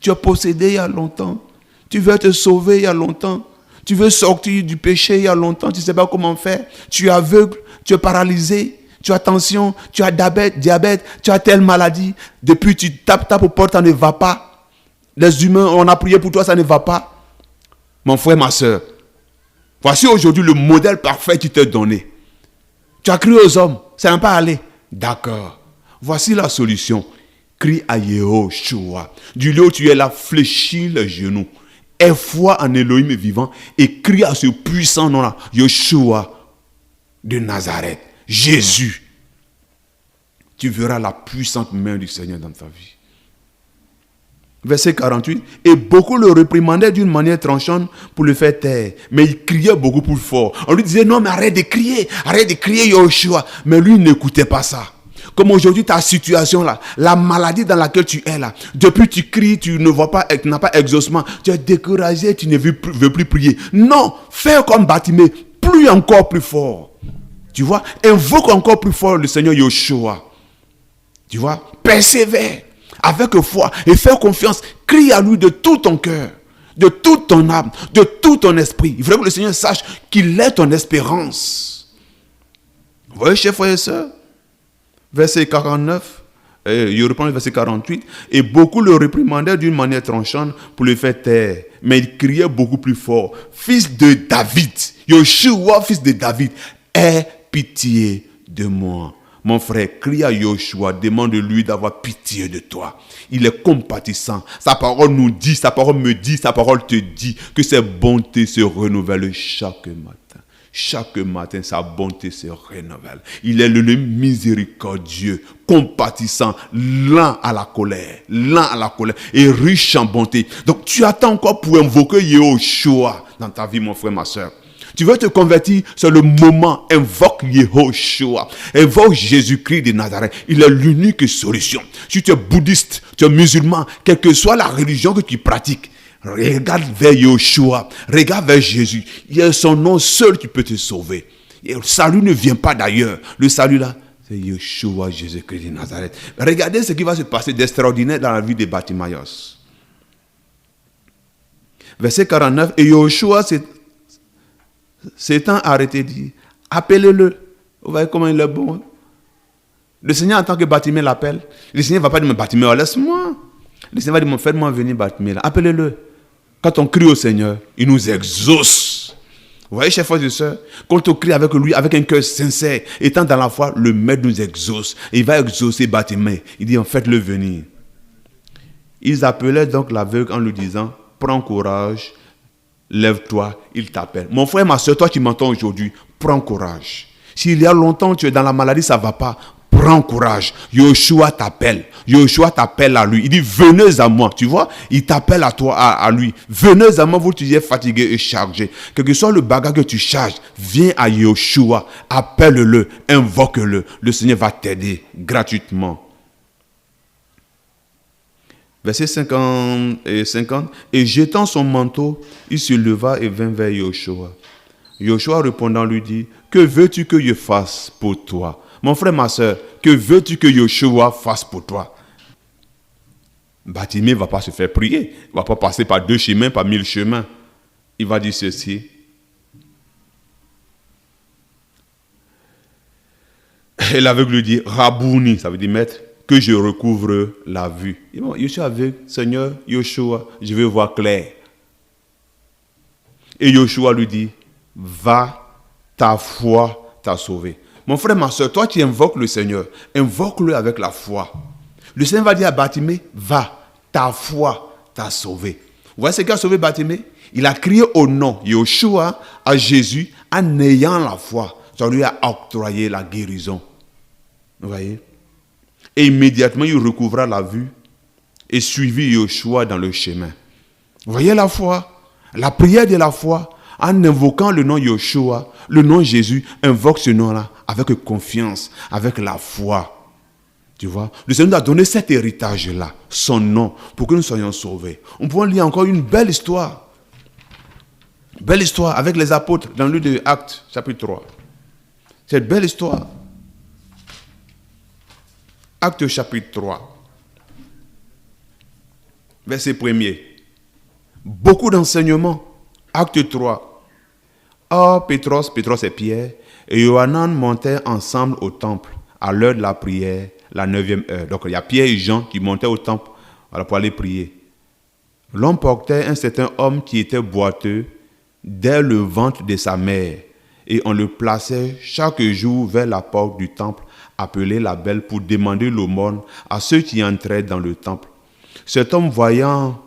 Tu es possédé il y a longtemps. Tu veux te sauver il y a longtemps. Tu veux sortir du péché il y a longtemps. Tu ne sais pas comment faire. Tu es aveugle, tu es paralysé, tu as tension, tu as diabète, tu as telle maladie. Depuis tu tapes aux portes, ça ne va pas. Les humains, on a prié pour toi, ça ne va pas. Mon frère, ma soeur, voici aujourd'hui le modèle parfait qui t'est donné. Tu as crié aux hommes, ça n'a pas allé. D'accord. Voici la solution. Crie à Yehoshua. Du lieu où tu es là, fléchis les genoux. Aie foi en Elohim vivant et crie à ce puissant nom-là. Yoshua de Nazareth. Jésus. Tu verras la puissante main du Seigneur dans ta vie. Verset 48. Et beaucoup le réprimandaient d'une manière tranchante pour le faire taire. Mais il criait beaucoup plus fort. On lui disait, non mais arrête de crier Yoshua. Mais lui il n'écoutait pas ça. Comme aujourd'hui, ta situation là, la maladie dans laquelle tu es là, depuis tu cries, tu ne vois pas, tu n'as pas exaucement, tu es découragé, tu ne veux plus prier. Non, fais comme Bartimée, plus encore plus fort. Tu vois, invoque encore plus fort le Seigneur Yoshua. Tu vois, persévère avec foi et fais confiance, crie à lui de tout ton cœur, de toute ton âme, de tout ton esprit. Il faudrait que le Seigneur sache qu'il est ton espérance. Vous voyez, chers frères et sœurs? Verset 49, je reprends le verset 48. Et beaucoup le réprimandaient d'une manière tranchante pour le faire taire. Mais il criait beaucoup plus fort. Fils de David, Yoshua, fils de David, aie pitié de moi. Mon frère, crie à Yoshua, demande-lui d'avoir pitié de toi. Il est compatissant. Sa parole nous dit, sa parole me dit, sa parole te dit que ses bontés se renouvellent chaque matin. Chaque matin, sa bonté se renouvelle. Il est le miséricordieux, compatissant, lent à la colère et riche en bonté. Donc, tu attends encore pour invoquer Yehoshua dans ta vie, mon frère, ma soeur. Tu veux te convertir, c'est le moment. Invoque Yehoshua. Invoque Jésus-Christ de Nazareth. Il est l'unique solution. Si tu es bouddhiste, tu es musulman, quelle que soit la religion que tu pratiques, regarde vers Yehoshua, regarde vers Jésus. Il y a son nom seul qui peut te sauver. Et le salut ne vient pas d'ailleurs. Le salut là, c'est Yehoshua, Jésus-Christ de Nazareth. Regardez ce qui va se passer d'extraordinaire dans la vie de Bartimaeus. Verset 49, et Yehoshua s'étant arrêté, dit, appelez-le. Vous voyez comment il est bon. Le Seigneur, en tant que Bartimaeus l'appelle, le Seigneur ne va pas dire, Bartimaeus, laisse-moi. Le Seigneur va dire, faites-moi venir Bartimaeus. Appelez-le. Quand on crie au Seigneur, il nous exauce. Vous voyez, chers frères et sœurs, quand on crie avec lui, avec un cœur sincère, étant dans la foi, le Maître nous exauce. Et il va exaucer Bartimaeus. Il dit, faites-le venir. Ils appelaient donc l'aveugle en lui disant, prends courage, lève-toi, il t'appelle. Mon frère, ma soeur, toi qui m'entends aujourd'hui, prends courage. S'il y a longtemps tu es dans la maladie, ça ne va pas. Prends courage. Yehoshua t'appelle. Yehoshua t'appelle à lui. Il dit, venez à moi. Tu vois, il t'appelle à toi, à lui. Venez à moi, vous qui êtes fatigué et chargé. Quel que soit le bagage que tu charges, viens à Yehoshua. Appelle-le, invoque-le. Le Seigneur va t'aider gratuitement. Verset 50 et 50. Et jetant son manteau, il se leva et vint vers Yehoshua. Yehoshua répondant lui dit, que veux-tu que je fasse pour toi? Mon frère, ma soeur, que veux-tu que Yehoshua fasse pour toi? Bartimaeus ne va pas se faire prier. Il ne va pas passer par 2 chemins, par 1000 chemins. Il va dire ceci. Et l'aveugle lui dit, Rabouni, ça veut dire maître, que je recouvre la vue. Et bon, je suis aveugle, Seigneur, Yehoshua, je veux voir clair. Et Yehoshua lui dit, va, ta foi t'a sauvé. Mon frère, ma soeur, toi qui invoques le Seigneur, invoque-le avec la foi. Le Seigneur va dire à Bartimaeus, va, ta foi t'a sauvé. Vous voyez ce qui a sauvé Bartimaeus? Il a crié au nom Yehoshua à Jésus en ayant la foi. Ça lui a octroyé la guérison. Vous voyez? Et immédiatement, il recouvra la vue et suivit Yehoshua dans le chemin. Vous voyez la foi? La prière de la foi, en invoquant le nom Yehoshua, le nom Jésus, invoque ce nom-là avec confiance, avec la foi. Tu vois, le Seigneur nous a donné cet héritage-là, son nom, pour que nous soyons sauvés. On peut lire encore une belle histoire. Belle histoire avec les apôtres dans le livre de Actes, chapitre 3. Cette belle histoire. Actes chapitre 3. Verset 1er. Beaucoup d'enseignements. Acte 3. Or, Pétros et Pierre et Yohanan montaient ensemble au temple à l'heure de la prière, la 9e heure. Donc, il y a Pierre et Jean qui montaient au temple pour aller prier. L'homme portait un certain homme qui était boiteux dès le ventre de sa mère, et on le plaçait chaque jour vers la porte du temple, appelée la Belle, pour demander l'aumône à ceux qui entraient dans le temple. Cet homme, voyant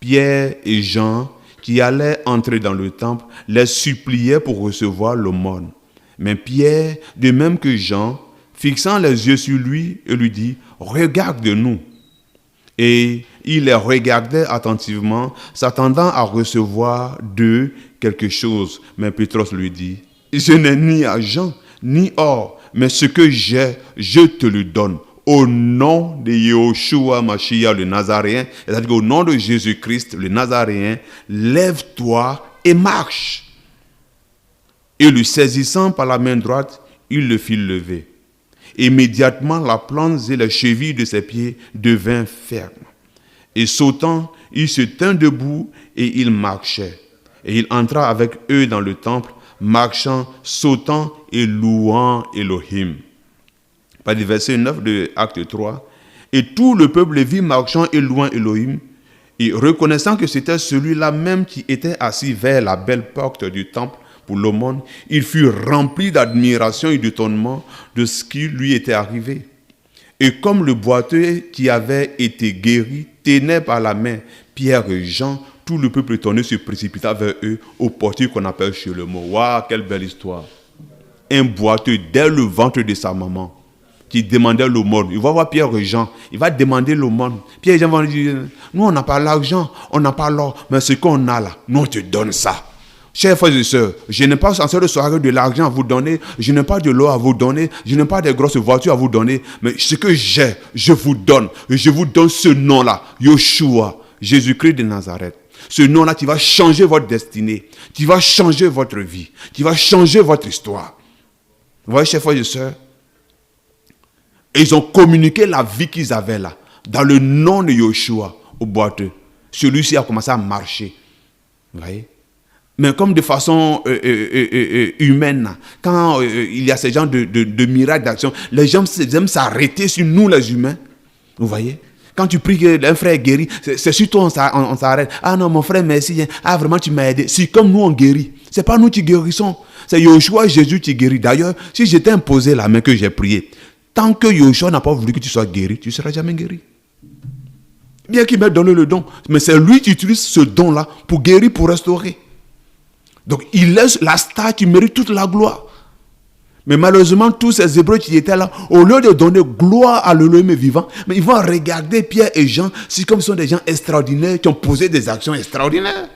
Pierre et Jean qui allaient entrer dans le temple, les suppliait pour recevoir l'aumône. Mais Pierre, de même que Jean, fixant les yeux sur lui, lui dit, « Regarde-nous ». Et il les regardait attentivement, s'attendant à recevoir d'eux quelque chose. Mais Pétros lui dit, « Je n'ai ni argent, ni or, mais ce que j'ai, je te le donne. Au nom de Yehoshua Mashiach le Nazaréen, c'est-à-dire au nom de Jésus-Christ le Nazaréen, lève-toi et marche. » Et le saisissant par la main droite, il le fit lever. Immédiatement, la plante et les chevilles de ses pieds devinrent fermes. Et sautant, il se tint debout et il marchait. Et il entra avec eux dans le temple, marchant, sautant et louant Elohim. Par le verset 9 de Acte 3. Et tout le peuple le vit marchant et louant Elohim, et reconnaissant que c'était celui-là même qui était assis vers la belle porte du temple, pour l'aumône, il fut rempli d'admiration et d'étonnement de ce qui lui était arrivé. Et comme le boiteux qui avait été guéri tenait par la main Pierre et Jean, tout le peuple étonné se précipita vers eux au portique qu'on appelle chez le mot. Waouh, quelle belle histoire. Un boiteux dès le ventre de sa maman qui demandait l'aumône. Il va voir Pierre et Jean, il va demander l'aumône. Pierre et Jean vont lui dire, nous on n'a pas l'argent, on n'a pas l'or, mais ce qu'on a là, nous on te donne ça. Chers frères et sœurs, je n'ai pas en cette soirée de l'argent à vous donner, je n'ai pas de l'or à vous donner, je n'ai pas de grosses voitures à vous donner, mais ce que j'ai, je vous donne. Et je vous donne ce nom-là, Yoshua, Jésus-Christ de Nazareth. Ce nom-là qui va changer votre destinée, qui va changer votre vie, qui va changer votre histoire. Vous voyez, chers frères et sœurs, ils ont communiqué la vie qu'ils avaient là, dans le nom de Yoshua, au boiteux. Celui-ci a commencé à marcher. Vous voyez? Mais comme de façon humaine, quand il y a ces genres de miracles d'action, les gens aiment s'arrêter sur nous les humains. Vous voyez? Quand tu pries qu'un frère est guéri, c'est sur toi on s'arrête. Ah non, mon frère, merci. Ah vraiment, tu m'as aidé. C'est comme nous on guérit. Ce n'est pas nous qui guérissons. C'est Yoshua Jésus qui guérit. D'ailleurs, si je t'ai imposé la main que j'ai prié, tant que Yoshua n'a pas voulu que tu sois guéri, tu ne seras jamais guéri. Bien qu'il m'ait donné le don, mais c'est lui qui utilise ce don-là pour guérir, pour restaurer. Donc, il laisse la star qui mérite toute la gloire. Mais malheureusement, tous ces Hébreux qui étaient là, au lieu de donner gloire à l'Élohim vivant, mais ils vont regarder Pierre et Jean, c'est comme ce sont des gens extraordinaires qui ont posé des actions extraordinaires.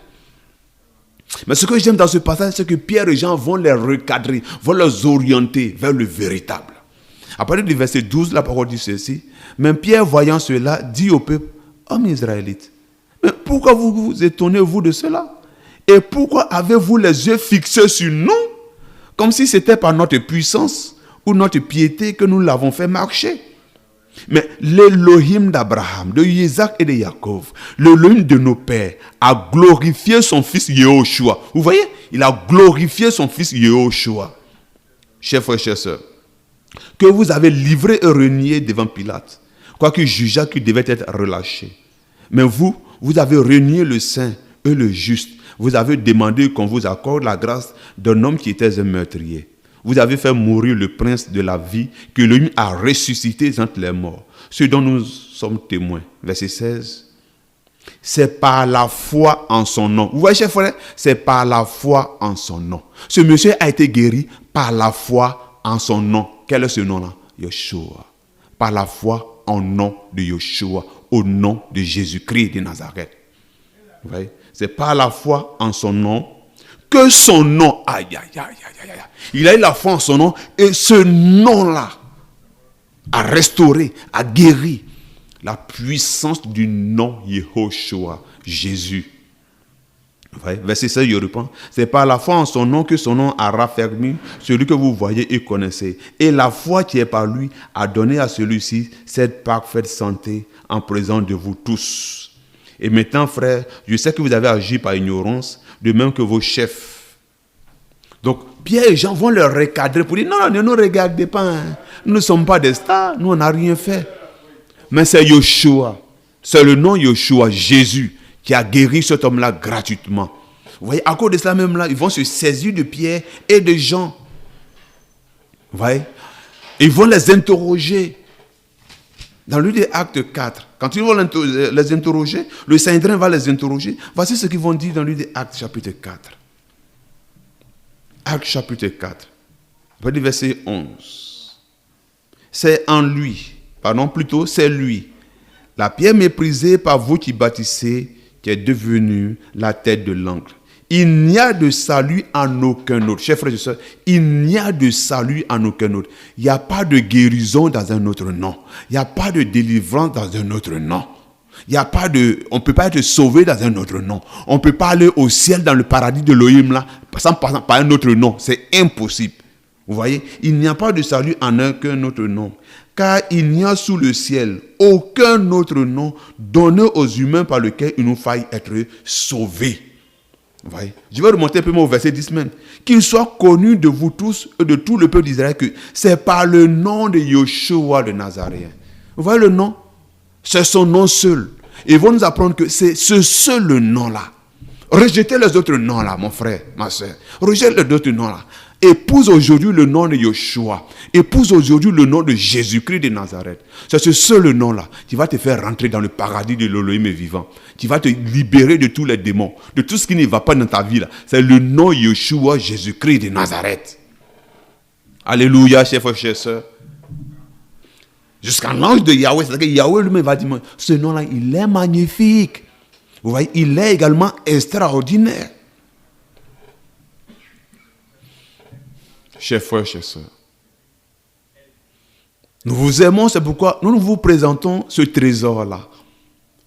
Mais ce que j'aime dans ce passage, c'est que Pierre et Jean vont les recadrer, vont les orienter vers le véritable. À partir du verset 12, la parole dit ceci. Mais Pierre, voyant cela, dit au peuple, hommes israélites, mais pourquoi vous vous étonnez-vous de cela? Et pourquoi avez-vous les yeux fixés sur nous, comme si c'était par notre puissance ou notre piété que nous l'avons fait marcher? Mais l'Élohim d'Abraham, de Isaac et de Jacob, l'Élohim de nos pères, a glorifié son fils Yehoshua. Vous voyez, il a glorifié son fils Yehoshua. Chers frères et chères sœurs, que vous avez livré et renié devant Pilate, quoique jugea qu'il devait être relâché. Mais vous avez renié le saint et le juste. Vous avez demandé qu'on vous accorde la grâce d'un homme qui était un meurtrier. Vous avez fait mourir le prince de la vie que l'homme a ressuscité entre les morts. Ce dont nous sommes témoins. Verset 16. C'est par la foi en son nom. Vous voyez, chers frères, c'est par la foi en son nom. Ce monsieur a été guéri par la foi en son nom. Quel est ce nom-là? Yoshua. Par la foi en nom de Yoshua, au nom de Jésus-Christ de Nazareth. Vous voyez? C'est par la foi en son nom que son nom, aïe, aïe, aïe, aïe, aïe, il a eu la foi en son nom et ce nom-là a restauré, a guéri la puissance du nom Yehoshua, Jésus. Vous voyez? Verset 16, je reprends. C'est par la foi en son nom que son nom a raffermi celui que vous voyez et connaissez. Et la foi qui est par lui a donné à celui-ci cette parfaite santé en présence de vous tous. Et maintenant, frères, je sais que vous avez agi par ignorance, de même que vos chefs. Donc, Pierre et Jean vont leur recadrer pour dire, non, ne nous regardez pas, hein. Nous ne sommes pas des stars, nous on n'a rien fait. Mais c'est Yoshua, c'est le nom Yoshua, Jésus, qui a guéri cet homme-là gratuitement. Vous voyez, à cause de cela même là, ils vont se saisir de Pierre et de Jean. Vous voyez, ils vont les interroger. Dans le livre des Actes 4, quand ils vont les interroger, le Saint-Drin va les interroger. Voici ce qu'ils vont dire dans le livre des Actes chapitre 4. Actes chapitre 4, verset 11. C'est en lui, c'est lui, la pierre méprisée par vous qui bâtissez, qui est devenue la tête de l'angle. Il n'y a de salut en aucun autre. Chers frères et sœurs, il n'y a de salut en aucun autre. Il n'y a pas de guérison dans un autre nom. Il n'y a pas de délivrance dans un autre nom. On ne peut pas être sauvé dans un autre nom. On ne peut pas aller au ciel dans le paradis de l'Elohim là, sans passer par un autre nom. C'est impossible. Vous voyez, il n'y a pas de salut en aucun autre nom. Car il n'y a sous le ciel aucun autre nom donné aux humains par lequel il nous faille être sauvés. Voyez. Je vais remonter un peu au verset 10 même. Qu'il soit connu de vous tous et de tout le peuple d'Israël que c'est par le nom de Yoshua le Nazaréen. Vous voyez le nom? C'est son nom seul. Ils vont nous apprendre que c'est ce seul nom-là Rejetez les autres noms là, mon frère, ma soeur. Rejetez les autres noms là. Épouse aujourd'hui le nom de Yeshua. Épouse aujourd'hui le nom de Jésus-Christ de Nazareth. C'est ce seul nom-là qui va te faire rentrer dans le paradis de l'Élohim vivant. Qui va te libérer de tous les démons, de tout ce qui ne va pas dans ta vie là. C'est le nom Yeshua, Jésus-Christ de Nazareth. Alléluia, chers frères, chers sœurs. Jusqu'à l'ange de Yahweh, c'est-à-dire que Yahweh lui-même va dire, ce nom-là, il est magnifique. Vous voyez, il est également extraordinaire. Chers frères, chers sœurs, nous vous aimons, c'est pourquoi nous vous présentons ce trésor-là,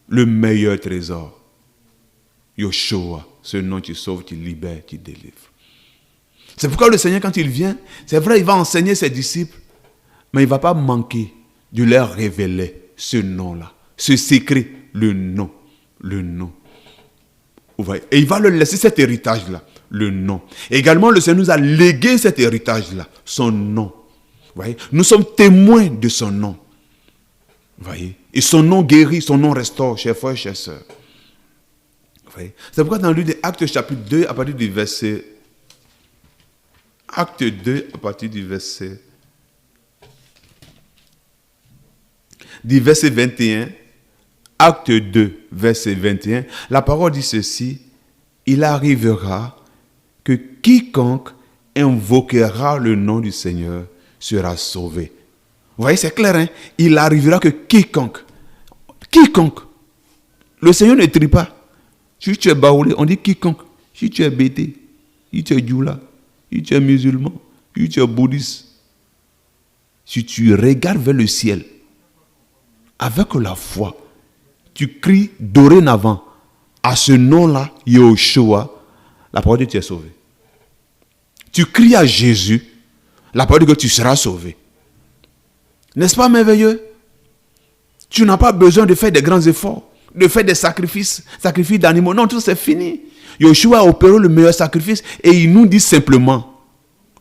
le meilleur trésor. Yeshua, ce nom qui sauve, qui libère, qui délivre. C'est pourquoi le Seigneur, quand il vient, c'est vrai, il va enseigner ses disciples, mais il ne va pas manquer de leur révéler ce nom-là, ce secret, le nom. Le nom. Vous voyez? Et il va leur laisser cet héritage-là, le nom. Et également, le Seigneur nous a légué cet héritage-là, son nom. Vous voyez? Nous sommes témoins de son nom. Vous voyez? Et son nom guérit, son nom restaure, chers frères et chers sœurs. Vous voyez? C'est pourquoi dans le livre des Actes chapitre 2, à partir du verset... Acte 2, à partir du verset 21... Acte 2, verset 21, la parole dit ceci, il arrivera que quiconque invoquera le nom du Seigneur sera sauvé. Vous voyez, c'est clair, hein? Il arrivera que quiconque, le Seigneur ne trie pas. Si tu es baoulé, on dit quiconque. Si tu es bêté, si tu es djoula, si tu es musulman, si tu es bouddhiste, si tu regardes vers le ciel, avec la foi, tu cries dorénavant à ce nom-là, Yeshua, la parole dit que tu es sauvé. Tu cries à Jésus, la parole dit que tu seras sauvé. N'est-ce pas merveilleux? Tu n'as pas besoin de faire des grands efforts, de faire des sacrifices d'animaux. Non, tout c'est fini. Yeshua a opéré le meilleur sacrifice et il nous dit simplement,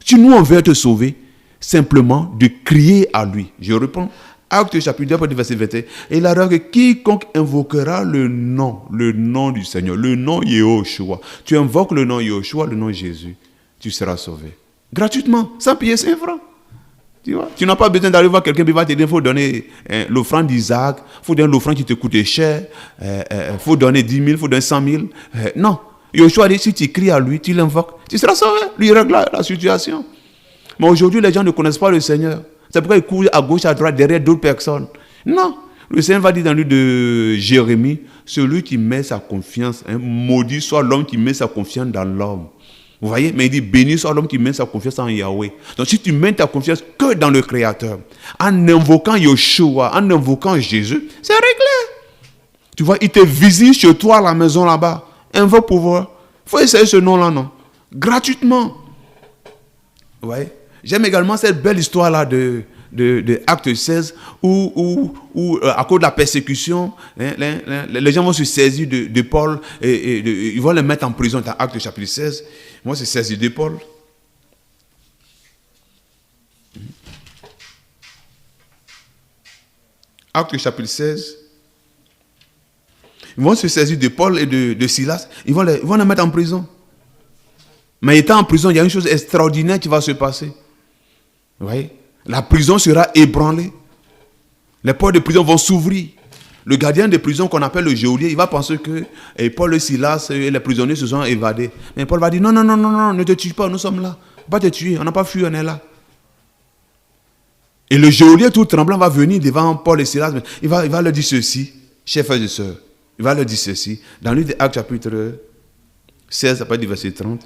si nous on veut te sauver, simplement de crier à lui. Je reprends. Acte chapitre 2, verset 21. Et il arrive que quiconque invoquera le nom du Seigneur, le nom Yeshua. Tu invoques le nom Yeshua, le nom Jésus, tu seras sauvé. Gratuitement, sans payer 5 francs. Tu vois? Tu n'as pas besoin d'aller voir quelqu'un qui va te dire, il faut donner l'offrande d'Isaac, il faut donner l'offrande qui te coûte cher, il faut donner 10 000, il faut donner 100 000. Non. Yeshua dit, si tu cries à lui, tu l'invoques, tu seras sauvé. Lui, il règle la situation. Mais aujourd'hui, les gens ne connaissent pas le Seigneur. C'est pourquoi ils courent à gauche, à droite, derrière d'autres personnes. Non. Le Seigneur va dire dans le livre de Jérémie, celui qui met sa confiance, maudit soit l'homme qui met sa confiance dans l'homme. Vous voyez? Mais il dit, béni soit l'homme qui met sa confiance en Yahweh. Donc si tu mets ta confiance que dans le Créateur, en invoquant Yeshua, en invoquant Jésus, c'est réglé. Tu vois, il te visite chez toi à la maison là-bas. Invoque pouvoir. Il faut essayer ce nom-là, non? Gratuitement. Vous voyez? J'aime également cette belle histoire-là de Acte 16 où à cause de la persécution, les gens vont se saisir de Paul et ils vont le mettre en prison dans Acte chapitre 16. Ils vont se saisir de Paul. Acte chapitre 16. Ils vont se saisir de Paul et de Silas. Ils vont les mettre en prison. Mais étant en prison, il y a une chose extraordinaire qui va se passer. Vous voyez? La prison sera ébranlée. Les portes de prison vont s'ouvrir. Le gardien de prison qu'on appelle le geôlier, il va penser que Paul et Silas et les prisonniers se sont évadés. Mais Paul va dire, non, ne te tue pas, nous sommes là. On ne va pas te tuer, on n'a pas fui, on est là. Et le geôlier tout tremblant va venir devant Paul et Silas. Il va leur dire ceci, chers frères et sœurs. Il va leur dire ceci. Dans le livre d'Actes chapitre 16, à partir du verset 30.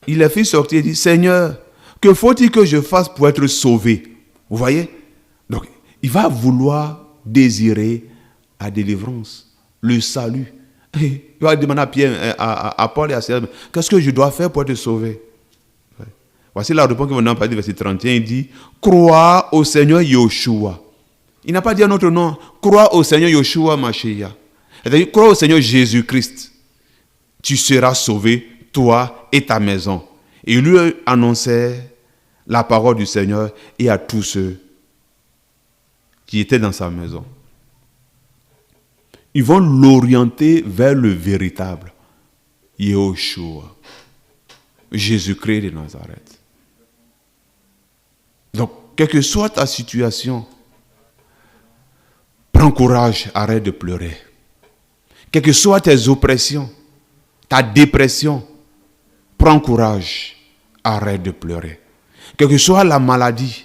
Il les fit sortir et dit, Seigneur, que faut-il que je fasse pour être sauvé? Vous voyez? Donc, il va vouloir désirer la délivrance, le salut. Il va demander à Pierre, à Paul et à Silas, qu'est-ce que je dois faire pour être sauvé? Voici la réponse que vous n'avez pas dit, verset 31, il dit, crois au Seigneur Yeshua. Il n'a pas dit un autre nom, crois au Seigneur Yeshua Mashiach. C'est-à-dire, crois au Seigneur Jésus-Christ. Tu seras sauvé, toi et ta maison. Et il lui annonçait la parole du Seigneur et à tous ceux qui étaient dans sa maison. Ils vont l'orienter vers le véritable. Yehoshua, Jésus-Christ de Nazareth. Donc, quelle que soit ta situation, prends courage, arrête de pleurer. Quelles que soient tes oppressions, ta dépression, prends courage, arrête de pleurer. Quelle que soit la maladie,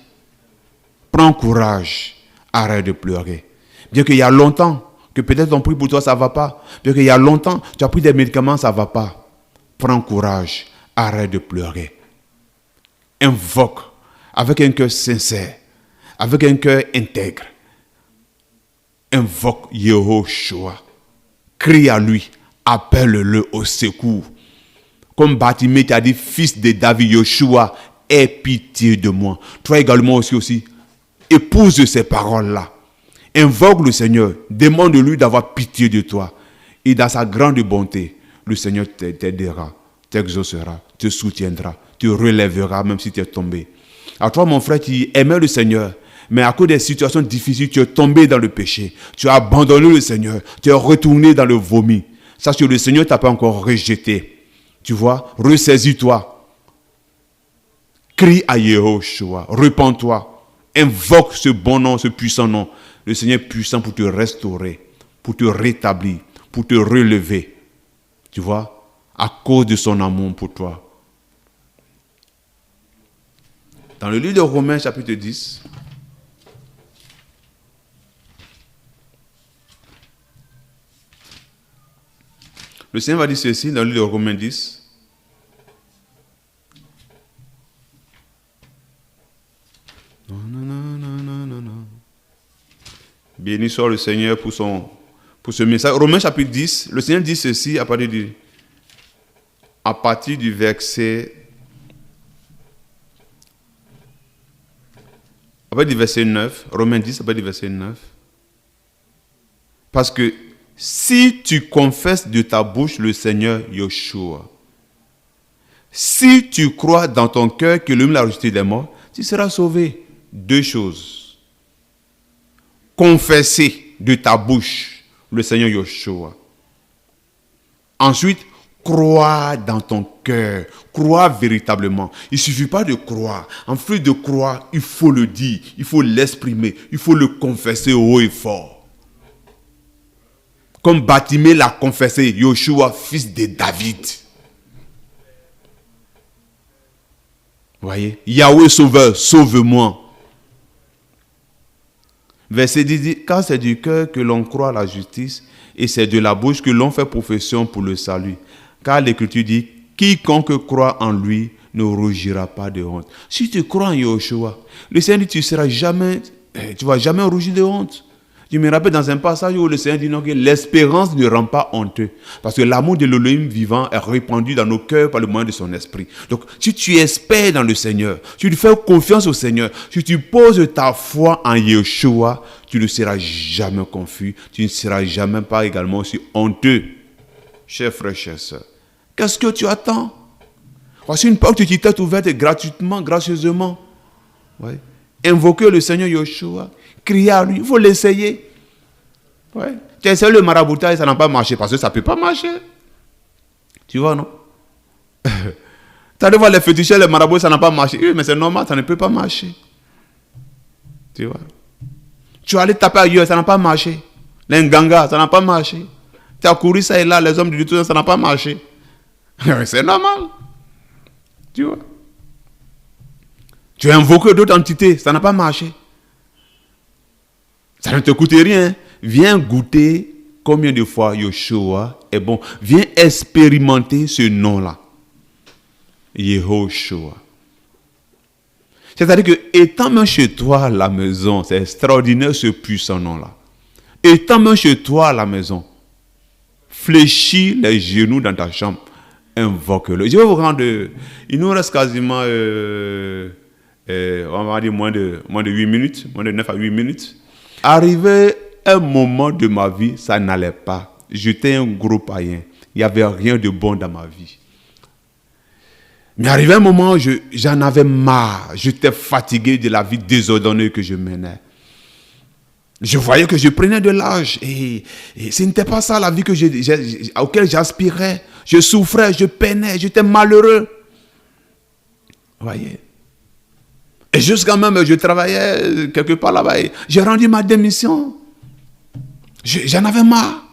prends courage, arrête de pleurer. Bien qu'il y a longtemps que peut-être on prie pour toi, ça ne va pas. Bien qu'il y a longtemps, tu as pris des médicaments, ça ne va pas. Prends courage, arrête de pleurer. Invoque avec un cœur sincère, avec un cœur intègre. Invoque Yehoshua. Crie à lui, appelle-le au secours. Comme Bartimée qui a dit, fils de David, Yeshua, aie pitié de moi. Toi également aussi, épouse ces paroles-là. Invoque le Seigneur, demande-lui d'avoir pitié de toi. Et dans sa grande bonté, le Seigneur t'aidera, t'exaucera, te soutiendra, te relèvera même si tu es tombé. À toi, mon frère, qui aimait le Seigneur, mais à cause des situations difficiles, tu es tombé dans le péché. Tu as abandonné le Seigneur. Tu es retourné dans le vomi. Sache que le Seigneur ne t'a pas encore rejeté. Tu vois, ressaisis-toi. Crie à Yehoshua. Repends-toi. Invoque ce bon nom, ce puissant nom. Le Seigneur est puissant pour te restaurer, pour te rétablir, pour te relever. Tu vois, à cause de son amour pour toi. Dans le livre de Romains, chapitre 10, le Seigneur va dire ceci dans le livre de Romains 10. Béni soit le Seigneur pour ce message. Romains chapitre 10, le Seigneur dit ceci à partir du verset 9. Romains 10, à partir du verset 9. Parce que si tu confesses de ta bouche le Seigneur Yeshua, si tu crois dans ton cœur que l'homme l'a ressuscité des morts, tu seras sauvé. Deux choses. Confesser de ta bouche le Seigneur Yeshua. Ensuite, croire dans ton cœur. Croire véritablement. Il ne suffit pas de croire. En plus de croire, il faut le dire. Il faut l'exprimer. Il faut le confesser haut et fort. Comme Bartimée l'a confessé, Yeshua, fils de David. Voyez, Yahweh sauveur, sauve-moi. Verset 10 dit, car c'est du cœur que l'on croit à la justice et c'est de la bouche que l'on fait profession pour le salut. Car l'Écriture dit, quiconque croit en lui ne rougira pas de honte. Si tu crois en Yeshua, le Seigneur dit, tu ne vas jamais rougir de honte. Je me rappelle dans un passage où le Seigneur dit non, que l'espérance ne rend pas honteux. Parce que l'amour de l'Élohim vivant est répandu dans nos cœurs par le moyen de son esprit. Donc, si tu espères dans le Seigneur, si tu fais confiance au Seigneur, si tu poses ta foi en Yeshua, tu ne seras jamais confus. Tu ne seras jamais pas également aussi honteux. Chers frères, chers sœurs, qu'est-ce que tu attends? Voici une porte qui t'est ouverte gratuitement, gracieusement. Ouais. Invoquez le Seigneur Yeshua. Crier à lui, il faut l'essayer. Ouais. Tu as essayé le maraboutage, ça n'a pas marché parce que ça ne peut pas marcher. Tu vois, non? Tu as de voir les féticheurs, les marabouts, ça n'a pas marché. Oui, mais c'est normal, ça ne peut pas marcher. Tu vois? Tu es allé taper ailleurs, ça n'a pas marché. Les Nganga, ça n'a pas marché. Tu as couru ça et là, les hommes du tout, ça n'a pas marché. C'est normal. Tu vois? Tu as invoqué d'autres entités, ça n'a pas marché. Ça ne te coûte rien. Viens goûter combien de fois Yeshua est bon. Viens expérimenter ce nom-là. Yehoshua. C'est-à-dire que, étant même chez toi à la maison, c'est extraordinaire ce puissant nom-là. Étant même chez toi à la maison, fléchis les genoux dans ta chambre, invoque-le. Je vais vous rendre, il nous reste quasiment, on va dire moins de 8 minutes, moins de 9 à 8 minutes. Arrivé un moment de ma vie, ça n'allait pas. J'étais un gros païen. Il n'y avait rien de bon dans ma vie. Mais arrivé un moment, j'en avais marre. J'étais fatigué de la vie désordonnée que je menais. Je voyais que je prenais de l'âge. Et ce n'était pas ça la vie auquel j'aspirais. Je souffrais, je peinais, j'étais malheureux. Vous voyez? Et jusqu'à même, je travaillais quelque part là-bas. J'ai rendu ma démission. J'en avais marre.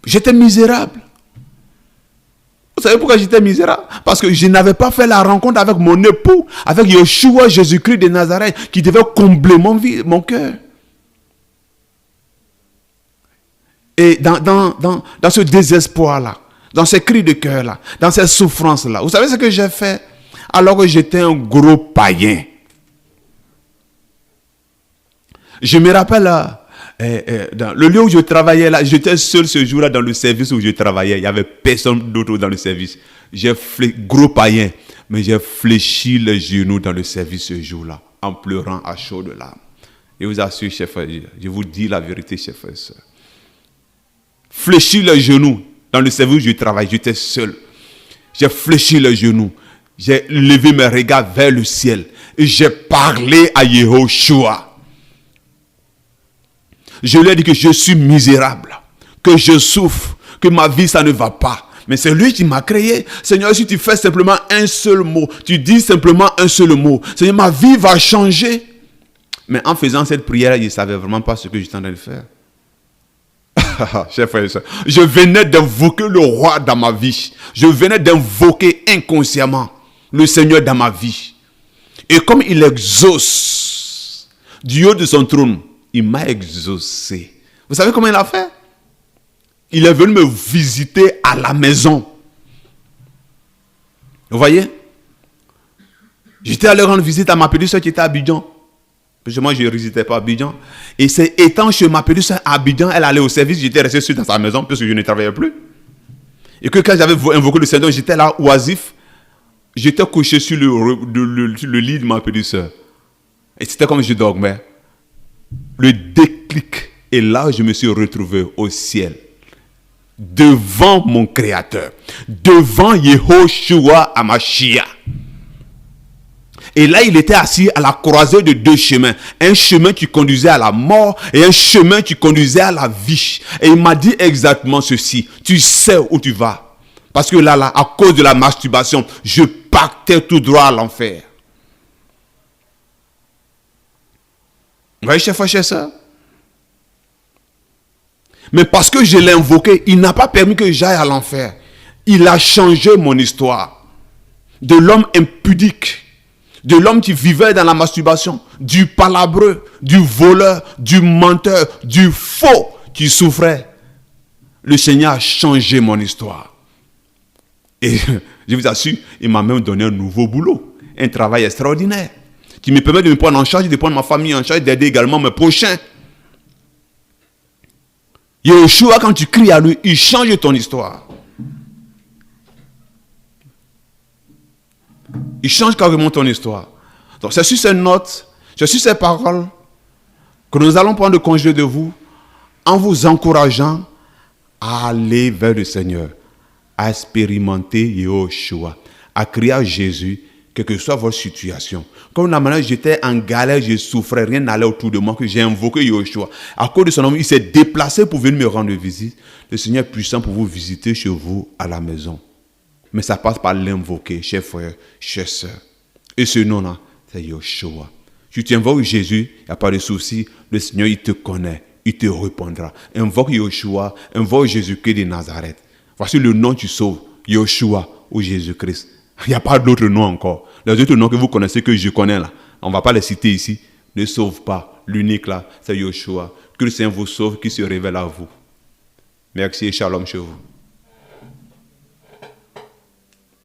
J'étais misérable. Vous savez pourquoi j'étais misérable? Parce que je n'avais pas fait la rencontre avec mon époux, avec Yeshua, Jésus-Christ de Nazareth, qui devait combler mon cœur. Et dans ce désespoir-là, dans ces cris de cœur-là, dans ces souffrances-là, vous savez ce que j'ai fait? Alors que j'étais un gros païen. Je me rappelle, dans le lieu où je travaillais, là, j'étais seul ce jour-là dans le service où je travaillais. Il n'y avait personne d'autre dans le service. Gros païen, mais j'ai fléchi les genoux dans le service ce jour-là, en pleurant à chaudes larmes. Je vous assure, chers frères, je vous dis la vérité, chers frères et sœurs. Fléchi les genoux dans le service où je travaille, j'étais seul. J'ai fléchi les genoux. J'ai levé mes regards vers le ciel et j'ai parlé à Yehoshua. Je lui ai dit que je suis misérable, que je souffre, que ma vie ça ne va pas. Mais c'est lui qui m'a créé. Seigneur, si tu fais simplement un seul mot, tu dis simplement un seul mot, Seigneur, ma vie va changer. Mais en faisant cette prière, je ne savais vraiment pas ce que j'étais en train de faire. Chers frères et sœurs, je venais d'invoquer le roi dans ma vie. Je venais d'invoquer inconsciemment le Seigneur dans ma vie. Et comme il exauce du haut de son trône, il m'a exaucé. Vous savez comment il a fait? Il est venu me visiter à la maison. Vous voyez? J'étais allé rendre visite à ma petite soeur qui était à Abidjan. Parce que moi, je ne résidais pas à Abidjan. Et c'est étant chez ma petite soeur à Abidjan, elle allait au service, j'étais resté seul dans sa maison parce que je ne travaillais plus. Et que quand j'avais invoqué le Seigneur, j'étais là oisif. J'étais couché sur le lit de ma petite soeur. Et c'était comme je dormais. Le déclic. Et là, je me suis retrouvé au ciel. Devant mon Créateur. Devant Yehoshua Hamashiach. Et là, il était assis à la croisée de deux chemins. Un chemin qui conduisait à la mort et un chemin qui conduisait à la vie. Et il m'a dit exactement ceci. Tu sais où tu vas. Parce que là, à cause de la masturbation, je partais tout droit à l'enfer. Vous voyez, chers frères, chers sœurs? Mais parce que je l'ai invoqué, il n'a pas permis que j'aille à l'enfer. Il a changé mon histoire. De l'homme impudique, de l'homme qui vivait dans la masturbation, du palabreux, du voleur, du menteur, du faux qui souffrait. Le Seigneur a changé mon histoire. Et je vous assure, il m'a même donné un nouveau boulot, un travail extraordinaire, qui me permet de me prendre en charge, de prendre ma famille en charge, d'aider également mes prochains. Yeshua, quand tu cries à lui, il change ton histoire. Il change carrément ton histoire. Donc c'est sur ces notes, c'est sur ces paroles que nous allons prendre congé de vous en vous encourageant à aller vers le Seigneur, à expérimenter Yeshua, à crier à Jésus, quelle que soit votre situation. Comme la manière j'étais en galère, je souffrais, rien n'allait autour de moi, que j'ai invoqué Yeshua. À cause de son nom, il s'est déplacé pour venir me rendre visite. Le Seigneur est puissant pour vous visiter chez vous à la maison. Mais ça passe par l'invoquer, chers frères, chers sœurs. Et ce nom-là, c'est Yeshua. Tu t'invoques Jésus, il n'y a pas de souci. Le Seigneur, il te connaît, il te répondra. Invoque Yeshua, invoque Jésus-Christ de Nazareth. Voici le nom que tu sauves, Yeshua ou Jésus-Christ. Il n'y a pas d'autre nom encore. Les autres noms que vous connaissez, que je connais là, on ne va pas les citer ici. Ne sauve pas. L'unique là, c'est Yeshua. Que le Seigneur vous sauve, qu'il se révèle à vous. Merci et shalom chez vous.